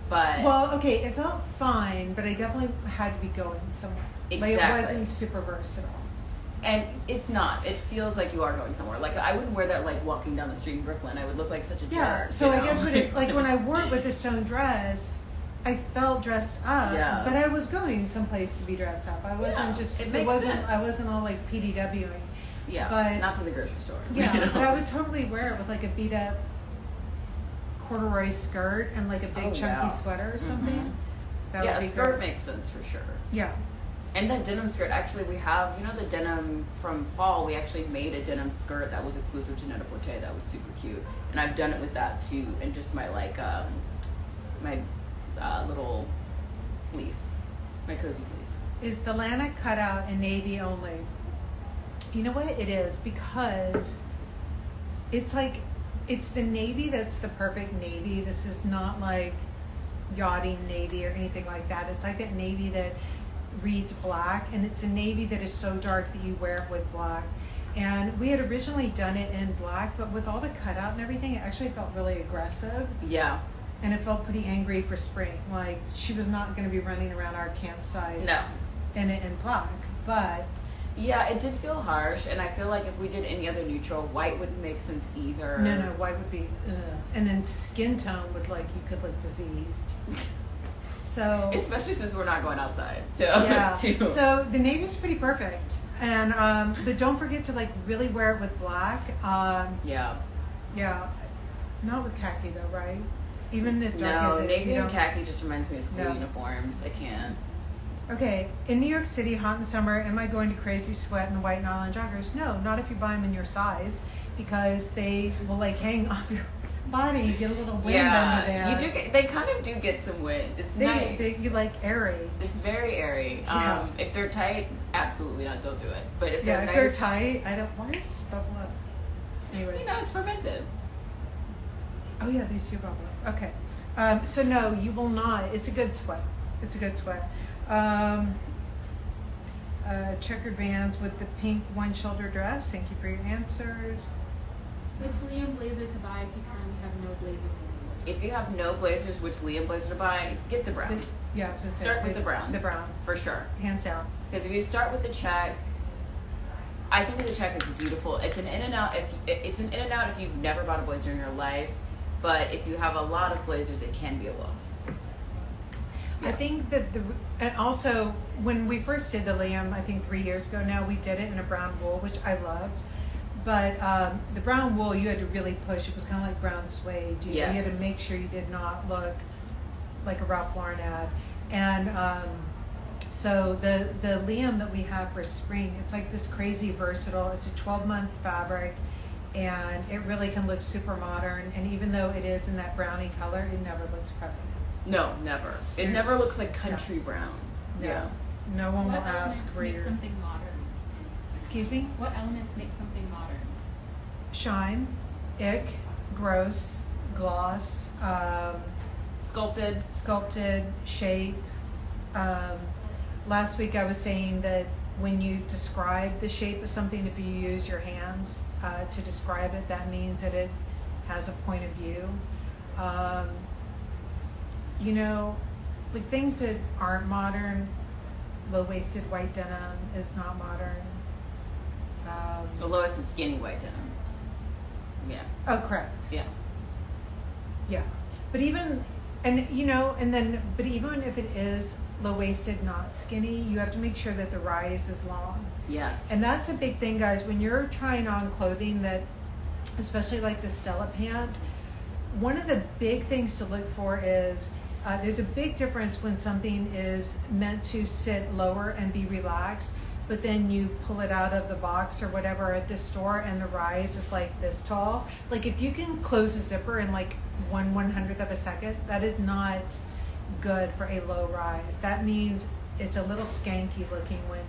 But Well, okay, it felt fine, but I definitely had to be going somewhere. Like, it Exactly. wasn't super versatile. and it's not. It feels like you are going somewhere. Like I wouldn't wear that like walking down the street in Brooklyn. I would look like such a Yeah. jerk. So you I know? guess when I wore it with the stone dress, I felt dressed up, Yeah. but I was going someplace to be dressed up. I wasn't it makes sense. I wasn't all like PDWing. yeah, but- not to the grocery store. Yeah, you know? but I would totally wear it with like a beat up corduroy skirt and like a big Oh, chunky yeah. sweater or something. Mhm. That Yeah, would a be skirt great. makes sense for sure. Yeah. And that denim skirt, actually, we have, you know, the denim from fall. We actually made a denim skirt that was exclusive to Net-a-Porter. That was super cute, and I've done it with that too, and just my like my little fleece, my cozy fleece. Is the Lana cutout in navy only? You know what it is, because it's like, it's the navy that's the perfect navy. This is not like yachting navy or anything like that. It's like that navy that reads black, and it's a navy that is so dark that you wear it with black. And we had originally done it in black, but with all the cutout and everything, it actually felt really aggressive, Yeah. and it felt pretty angry for spring. Like, she was not going to be running around our campsite No. in it in black. But Yeah, it did feel harsh, and I feel like if we did any other neutral, white wouldn't make sense either. no, white would be, and then skin tone would, like, you could look diseased. So Especially since we're not going outside. So, yeah, too. so the navy's pretty perfect, and but don't forget to like really wear it with black. Yeah. Yeah, not with khaki though, right? Even as dark No, as it is, navy you and don't- khaki just reminds me of school No. uniforms. I can't. Okay, in New York City, hot in summer, am I going to crazy sweat in the white nylon joggers? No, not if you buy them in your size, because they will like hang off your body. You get a little wind under there. you do. They kind of do get some wind. It's nice. They like airy. It's very airy. Yeah. If they're tight, absolutely not. Don't do it. But if Yeah, they're if nice, they're tight, I don't. Why does this bubble up? Anyway. you know, it's fermented. Oh yeah, these two bubble up. Okay. So no, you will not. It's a good sweat. It's a good sweat. Checkered Vans with the pink one-shoulder dress. Thank you for your answers. Which Liam blazer to buy if you currently have no blazer available? If you have no blazers, which Liam blazer to buy, get the brown Yeah, I was gonna say, Start with the brown. The brown, for sure. hands down. Because if you start with the check, I think the check is beautiful. It's an in and out. It's an in and out if you've never bought a blazer in your life, but if you have a lot of blazers, it can be a loaf. I think that and also when we first did the Liam, I think 3 years ago now, we did it in a brown wool, which I loved. But the brown wool, you had to really push. It was kind of like brown suede. You had to Yes. make sure you did not look like a Ralph Lauren ad. And so the Liam that we have for spring, it's like this crazy versatile. It's a 12-month fabric, and it really can look super modern. And even though it is in that brownie color, it never looks preppy. No, never. It There's- never looks like country brown. No. Yeah. No one will What ask elements for make your. something modern? Excuse me? What elements make something modern? Shine, ick, gross, gloss, Sculpted. sculpted, shape. Last week I was saying that when you describe the shape of something, if you use your hands to describe it, that means that it has a point of view. You know, like things that aren't modern, low-waisted white denim is not modern. The lowest is skinny white denim. Yeah. Oh, correct. Yeah. Yeah, but even And but even if it is low-waisted, not skinny, you have to make sure that the rise is long. Yes. And that's a big thing, guys. When you're trying on clothing that, especially like the Stella pant, one of the big things to look for is there's a big difference when something is meant to sit lower and be relaxed, but then you pull it out of the box or whatever at the store and the rise is like this tall. Like if you can close a zipper in like 1/100th of a second, that is not good for a low rise. That means it's a little skanky looking when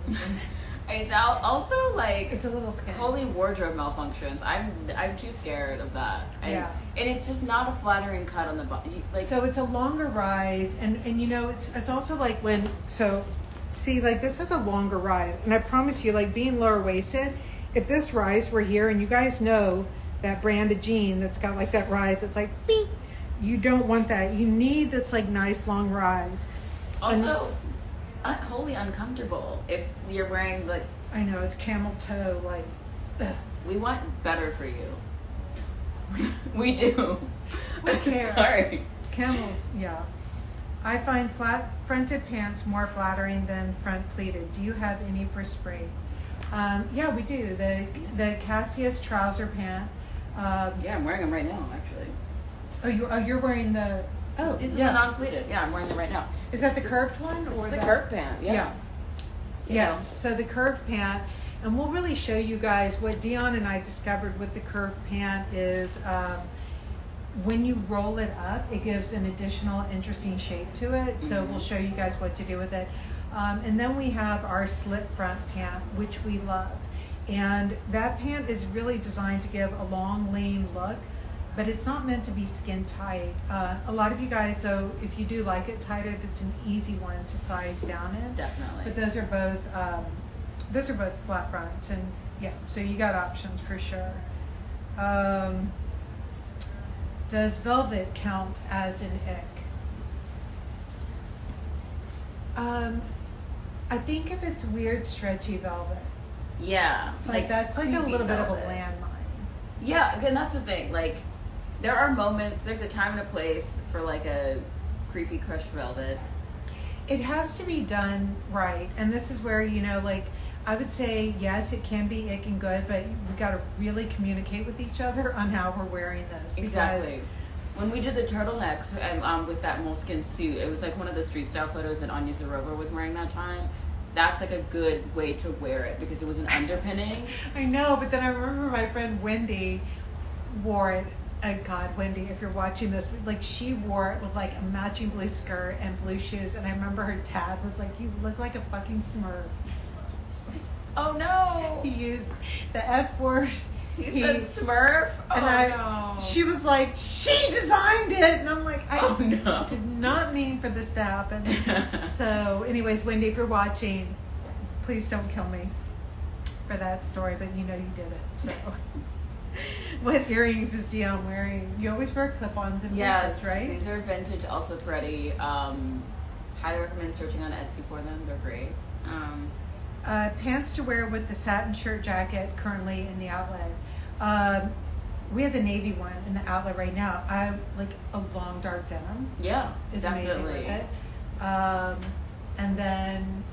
And also like it's a little skanky. Holy wardrobe malfunctions. I'm too scared of that. And, Yeah. And it's just not a flattering cut on the bottom. Like So it's a longer rise, and it's also like see, like this has a longer rise, and I promise you, like being lower waisted, if this rise were here, and you guys know that brand of jean that's got like that rise, it's like beep. You don't want that. You need this like nice long rise. also wholly uncomfortable if you're wearing like. I know it's camel toe, like. Ugh. We want better for you. We do. We care. Sorry. Camels, yeah. I find flat-fronted pants more flattering than front pleated. Do you have any for spring? Yeah, we do. The Cassius trouser pant. Yeah, I'm wearing them right now, actually. You're wearing the. Oh, This is yeah. the non-pleated. Yeah, I'm wearing them right now. Is that the curved one? This or is the that? curved pant. Yeah. Yes. So the curved pant, and we'll really show you guys what Dion and I discovered with the curved pant is when you roll it up, it gives an additional interesting shape to it. So we'll show you guys what to do with it. And then we have our slip front pant, which we love. And that pant is really designed to give a long, lean look, but it's not meant to be skin tight. A lot of you guys, so if you do like it tighter, that's an easy one to size down in. Definitely. But those are both flat fronts, and yeah, so you got options for sure. Does velvet count as an ick? I think if it's weird, stretchy velvet, Yeah. like that's like a creepy little bit of a velvet. landmine. Yeah, and that's the thing. Like, there are moments, there's a time and a place for like a creepy crushed velvet. It has to be done right, and this is where like I would say yes, it can be ick and good, but we got to really communicate with each other on how we're wearing this. Exactly. When we did the turtlenecks and with that moleskin suit, it was like one of the street style photos that Anya Zarova was wearing that time. That's like a good way to wear it because it was an underpinning. I know, but then I remember my friend Wendy wore it. God, Wendy, if you're watching this, like she wore it with like a matching blue skirt and blue shoes, and I remember her dad was like, "You look like a fucking Smurf." Oh no! He used the F word. He said Smurf. Oh And no! she was like, "She designed it," and I'm like, "I no. did not mean for this to happen." So, anyways, Wendy, if you're watching, please don't kill me for that story, but you know you did it. So, what earrings is Dion wearing? You always wear clip-ons and Yes, bracelets, right? these are vintage, also pretty. Highly recommend searching on Etsy for them. They're great. Pants to wear with the satin shirt jacket currently in the outlet. We have the navy one in the outlet right now. I like a long dark denim. Yeah, Is definitely. amazing with it. And then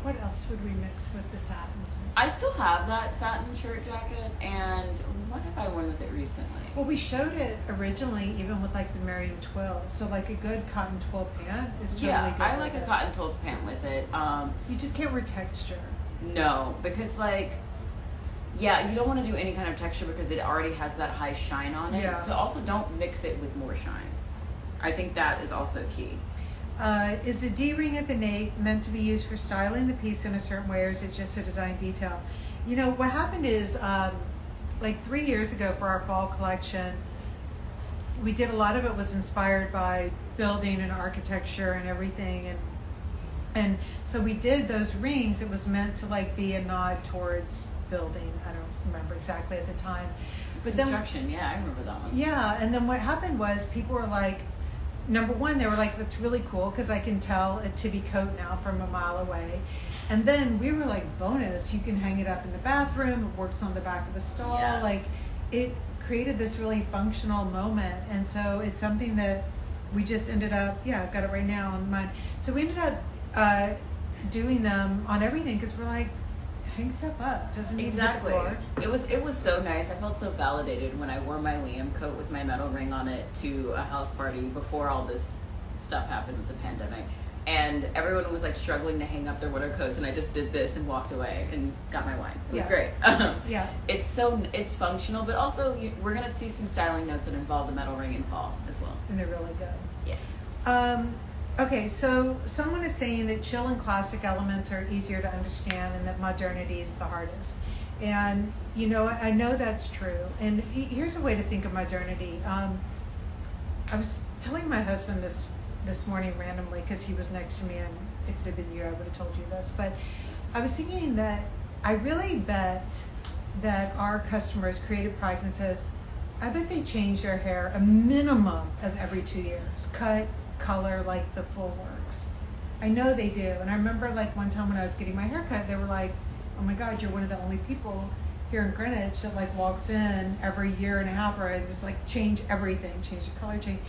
what else would we mix with the satin? I still have that satin shirt jacket, and what have I worn with it recently? Well, we showed it originally even with like the Merriam twill. So like a good cotton twill pant is totally Yeah, good. I with like a it. cotton twill pant with it. You just can't wear texture. No, because like, yeah, you don't want to do any kind of texture because it already has that high shine on it. Yeah. So also don't mix it with more shine. I think that is also key. Is the D-ring at the nape meant to be used for styling the piece in a certain way, or is it just a design detail? You know, what happened is, like 3 years ago for our fall collection, we did a lot of it was inspired by building and architecture and everything. And so we did those rings. It was meant to like be a nod towards building. I don't remember exactly at the time. But construction, yeah, I remember that one. Yeah, and then what happened was people were like, number one, they were like, that's really cool because I can tell a Tibi coat now from a mile away. And then we were like, bonus, you can hang it up in the bathroom. It works on the back of the stall. Yes. Like it created this really functional moment. And so it's something that we just ended up, I've got it right now on mine. So we ended up doing them on everything because we're like, hang stuff up. Doesn't need Exactly. to hit the floor. It was so nice. I felt so validated when I wore my Liam coat with my metal ring on it to a house party before all this stuff happened with the pandemic. And everyone was like struggling to hang up their winter coats, and I just did this and walked away and got my wine. It was great. Yeah. It's functional, but also we're gonna see some styling notes that involve the metal ring in fall as well. And they're really good. Yes. Okay, so someone is saying that chill and classic elements are easier to understand and that modernity is the hardest. And, you know, I know that's true. And here's a way to think of modernity. I was telling my husband this morning randomly because he was next to me, and if it had been you, I would have told you this. But I was thinking that I really bet that our customers, Creative Pragmatists, I bet they change their hair a minimum of every 2 years. Cut, color, like the full works. I know they do. And I remember like one time when I was getting my hair cut, they were like, oh my God, you're one of the only people here in Greenwich that like walks in every year and a half, or I just like change everything, change the color, change.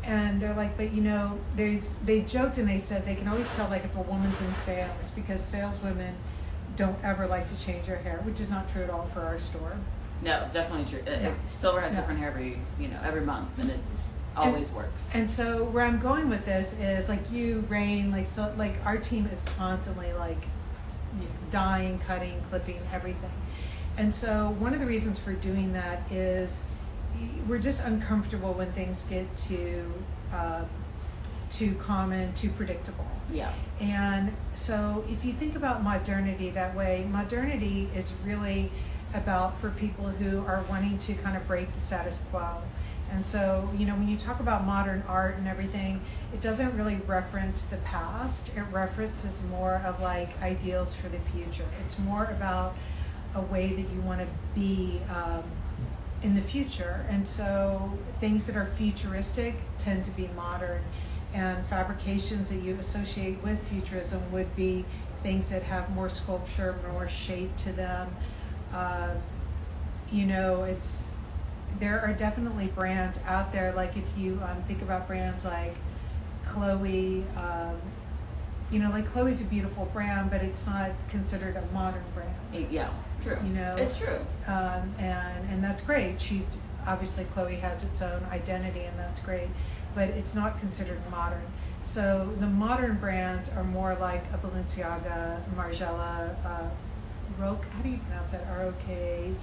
And they're like, but you know, they joked and they said they can always tell like if a woman's in sales, because saleswomen don't ever like to change their hair, which is not true at all for our store. No, definitely true. Silver has different hair every month, and it always works. And so where I'm going with this is like you, Rain, like so, like our team is constantly like dyeing, cutting, clipping, everything. And so one of the reasons for doing that is we're just uncomfortable when things get too common, too predictable. Yeah. And so if you think about modernity that way, modernity is really about for people who are wanting to kind of break the status quo. And so, you know, when you talk about modern art and everything, it doesn't really reference the past. It references more of like ideals for the future. It's more about a way that you want to be in the future. And so things that are futuristic tend to be modern, and fabrications that you associate with futurism would be things that have more sculpture, more shape to them. You know, there are definitely brands out there, like if you think about brands like Chloe, you know, like Chloe's a beautiful brand, but it's not considered a modern brand. Yeah, true. You know, it's true. And that's great. She's obviously, Chloe has its own identity, and that's great, but it's not considered modern. So the modern brands are more like a Balenciaga, Margiela, Roke. How do you pronounce that? ROKH.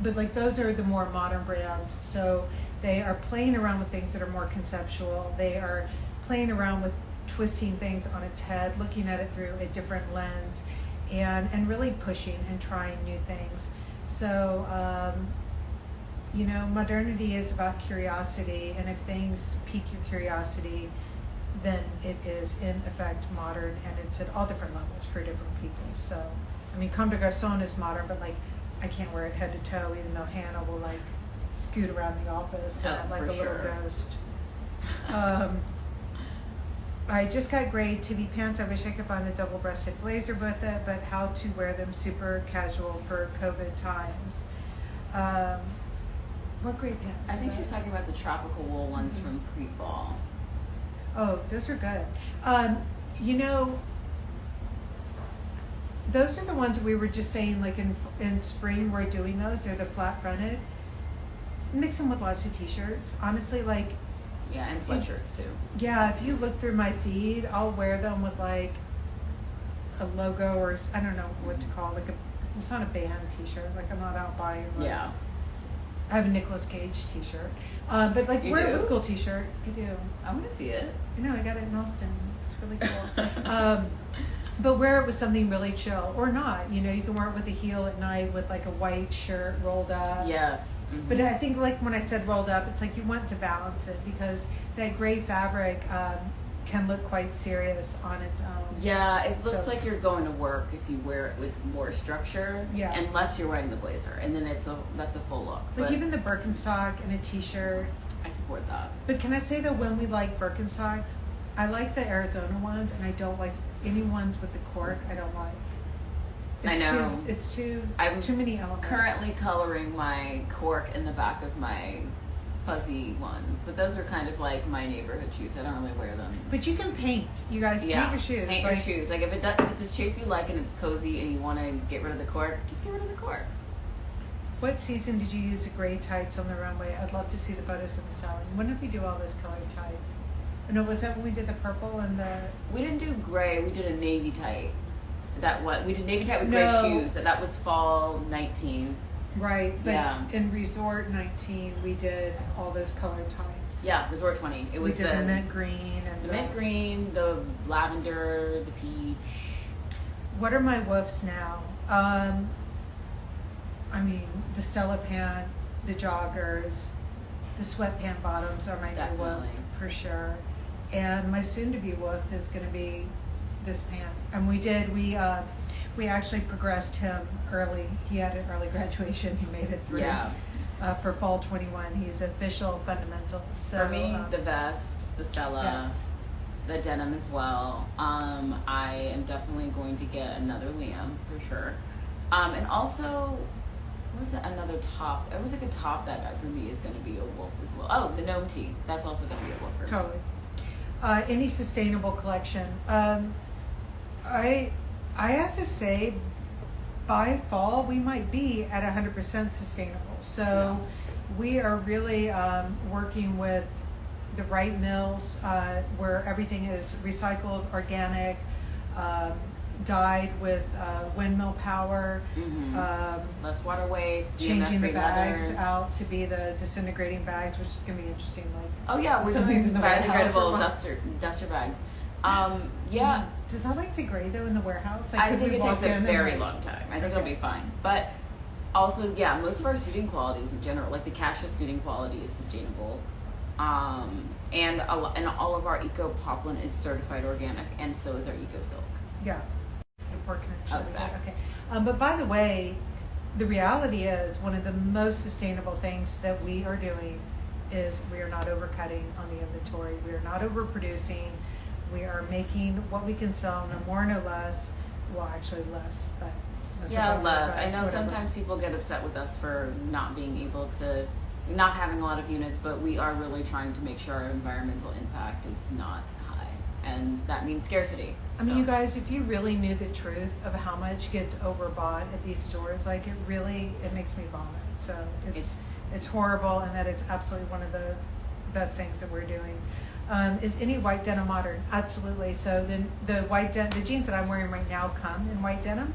But like those are the more modern brands. So they are playing around with things that are more conceptual. They are playing around with twisting things on its head, looking at it through a different lens, and really pushing and trying new things. So, you know, modernity is about curiosity, and if things pique your curiosity, then it is in effect modern, and it's at all different levels for different people. So, I mean, Comme des Garçons is modern, but like, I can't wear it head to toe, even though Hannah will like scoot around the office like a little ghost. I just got gray Tibi pants. I wish I could find the double-breasted blazer with it, but how to wear them super casual for COVID times. What gray pants? I think she's talking about the tropical wool ones from pre-fall. Oh, those are good. You know, those are the ones that we were just saying, like in spring, we're doing those. They're the flat fronted. Mix them with lots of t-shirts. Honestly, like. Yeah, and sweatshirts too. Yeah, if you look through my feed, I'll wear them with like a logo, or I don't know what to call it. Like it's not a band t-shirt. Like I'm not out buying. Like, yeah. I have a Nicolas Cage t-shirt. But like wear it with a cool t-shirt. I do. I want to see it. I know, I got it in Austin. It's really cool. But wear it with something really chill, or not. You know, you can wear it with a heel at night with like a white shirt rolled up. Yes. Mm-hmm. But I think like when I said rolled up, it's like you want to balance it, because that gray fabric can look quite serious on its own. Yeah, it looks like you're going to work if you wear it with more structure. Yeah. Unless you're wearing the blazer, and then that's a full look. Like even the Birkenstock and a t-shirt. I support that. But can I say that when we like Birkenstocks, I like the Arizona ones, and I don't like any ones with the cork. I don't like. I know. It's too I'm too many elements. Currently coloring my cork in the back of my fuzzy ones, but those are kind of like my neighborhood shoes. I don't really wear them. But you can paint. You guys paint your shoes. Paint your shoes. Like if it's a shape you like and it's cozy and you want to get rid of the cork, just get rid of the cork. What season did you use the gray tights on the runway? I'd love to see the photos of the styling. When did we do all those colored tights? No, was that when we did the purple and the... We didn't do gray. We did a navy tight. We did navy tight with gray shoes. That was fall 19. Right, but in Resort 19, we did all those colored tights. Yeah, Resort 20. It was we did the mint green and the mint green, the lavender, the peach. What are my woofs now? I mean, the Stella pant, the joggers, the sweatpant bottoms are my new woof for sure. And my soon-to-be woof is going to be this pant. And we actually progressed him early. He had an early graduation. He made it through. Yeah. For fall 21, he's official fundamentals. So, for me, the vest, the Stella, the denim as well. I am definitely going to get another Liam for sure. And also, what was it? Another top. It was like a top that for me is going to be a wolf as well. Oh, the gnome tee. That's also going to be a wolf for me. Totally. Any sustainable collection. I have to say, by fall, we might be at 100% sustainable. So we are really working with the right mills where everything is recycled, organic, dyed with windmill power. Mm-hmm. Less water waste. Changing the bags out to be the disintegrating bags, which is going to be interesting. Like, we're doing biodegradable duster bags. Does that like degrade though in the warehouse? Like, I think it takes a very long time. I think it'll be fine. But also, most of our suiting qualities in general, like the Cassius suiting quality is sustainable. And all of our eco poplin is certified organic, and so is our eco silk. Yeah. The poor connection. Oh, it's back. Okay. But by the way, the reality is one of the most sustainable things that we are doing is we are not overcutting on the inventory. We are not overproducing. We are making what we can sell, no more, no less. Well, actually less, but less. I know sometimes people get upset with us for not having a lot of units, but we are really trying to make sure our environmental impact is not high, and that means scarcity. I mean, you guys, if you really knew the truth of how much gets overbought at these stores, like it makes me vomit. So it's horrible, and that is absolutely one of the best things that we're doing. Is any white denim modern? Absolutely. So then the jeans that I'm wearing right now come in white denim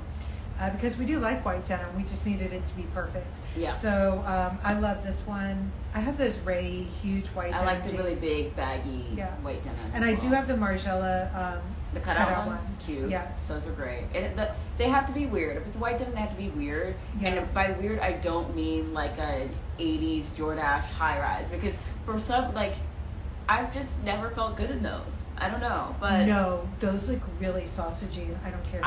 because we do like white denim. We just needed it to be perfect. Yeah. So I love this one. I have those Ray huge white denim. I like the really big baggy white denim. And I do have the Margiela the cutout ones. Cute. Yes. Those are great. They have to be weird. If it's white denim, they have to be weird. Yeah. And by weird, I don't mean like a 80s Jordache high rise, because for some, like, I've just never felt good in those. I don't know, but no, those look really sausagey. I don't care.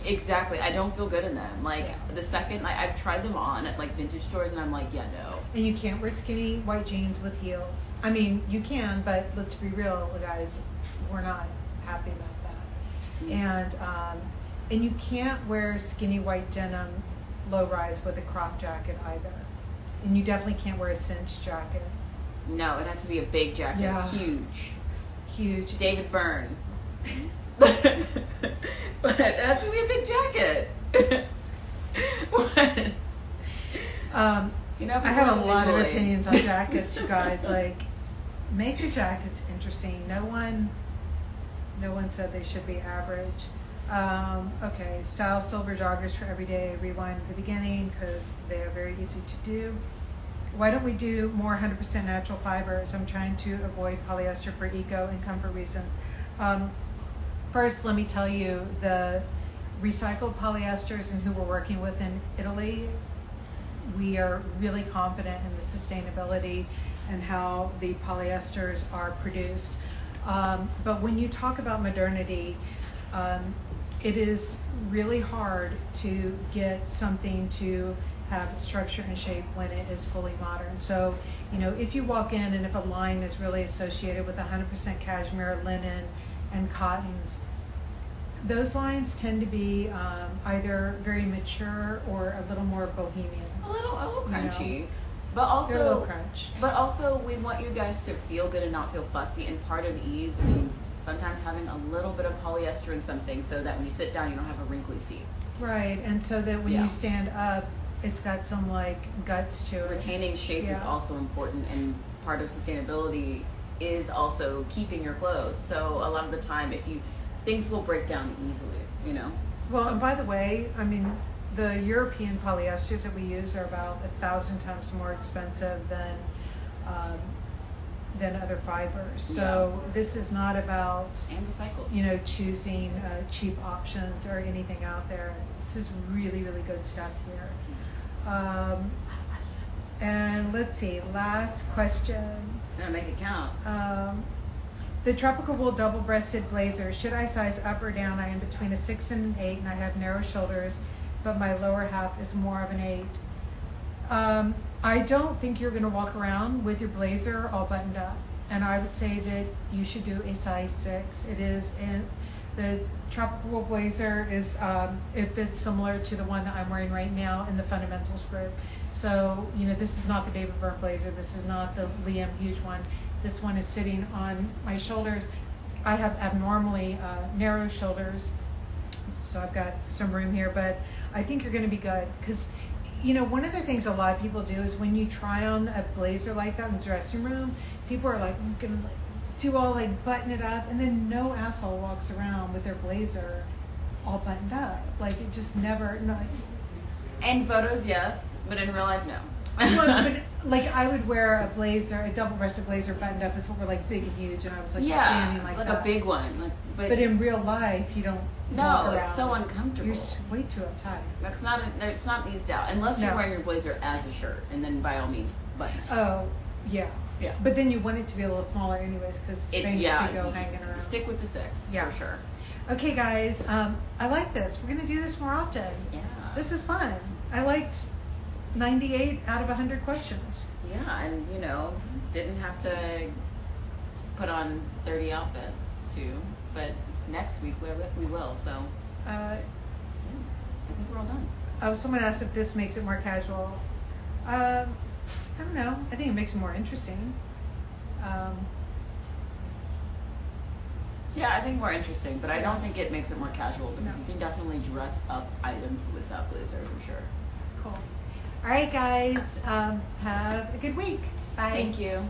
Exactly. I don't feel good in them. Like the second I've tried them on at like vintage stores, and I'm like, no. And you can't wear skinny white jeans with heels. I mean, you can, but let's be real, guys. We're not happy about that. Mm-hmm. And you can't wear skinny white denim low rise with a crop jacket either. And you definitely can't wear a cinched jacket. No, it has to be a big jacket. Yeah. Huge. David Byrne. But it has to be a big jacket. What? I have a lot of opinions on jackets, you guys. Like, make the jackets interesting. No one said they should be average. Okay, style silver joggers for every day. Rewind at the beginning because they are very easy to do. Why don't we do more 100% natural fibers? I'm trying to avoid polyester for eco and comfort reasons. First, let me tell you, the recycled polyesters and who we're working with in Italy, we are really confident in the sustainability and how the polyesters are produced. But when you talk about modernity, it is really hard to get something to have structure and shape when it is fully modern. So, if you walk in and if a line is really associated with 100% cashmere, linen, and cottons, those lines tend to be either very mature or a little more bohemian. A little crunchy. But They're a little also, crunch. but also, we want you guys to feel good and not feel fussy. And part of ease means sometimes having a little bit of polyester in something, so that when you sit down, you don't have a wrinkly seat. Right, and so that when Yeah. you stand up, it's got some like guts to it. Retaining shape is Yeah. also important, and part of sustainability is also keeping your clothes. So a lot of the time, things will break down easily, you know. Well, and by the way, I mean, the European polyesters that we use are about 1,000 times more expensive than other fibers. So this is not about, And recycled. you know, choosing cheap options or anything out there. This is really, really good stuff here. And let's see, last question. Gotta make it count. The tropical wool double-breasted blazer, should I size up or down? I am between a 6 and an 8, and I have narrow shoulders, but my lower half is more of an 8. I don't think you're going to walk around with your blazer all buttoned up, and I would say that you should do a size 6. It is in the tropical wool blazer is it fits similar to the one that I'm wearing right now in the fundamentals group. So you know, this is not the David Byrne blazer. This is not the Liam huge one. This one is sitting on my shoulders. I have abnormally narrow shoulders, so I've got some room here, but I think you're going to be good because, you know, one of the things a lot of people do is when you try on a blazer like that in the dressing room, people are like, I'm going to like do all like button it up, and then no asshole walks around with their blazer all buttoned up. Like it just never, no. In photos, yes, but in real life, no. Well, but like I would wear a blazer, a double-breasted blazer buttoned up if it were like big and huge, and I was like standing like that. a big one. Like, But in real life, you don't. no, walk it's around. so uncomfortable. You're way too uptight. That's not. It's not eased out unless you're No. wearing your blazer as a shirt, and then by all means, button it. Oh, yeah. Yeah. But then you want it to be a little smaller, anyways, because things could go hanging around. Stick with the 6 Yeah. for sure. Okay, guys, I like this. We're gonna do this more often. Yeah. This is fun. I liked 98 out of 100 questions. Yeah, and you know, didn't have to put on 30 outfits too, but next week we will. So yeah, I think we're all done. Oh, someone asked if this makes it more casual. I don't know. I think it makes it more interesting. Yeah, I think more interesting, but I don't think it makes it more casual because No. you can definitely dress up items with that blazer for sure. Cool. All right, guys. Have a good week. Bye. Thank you.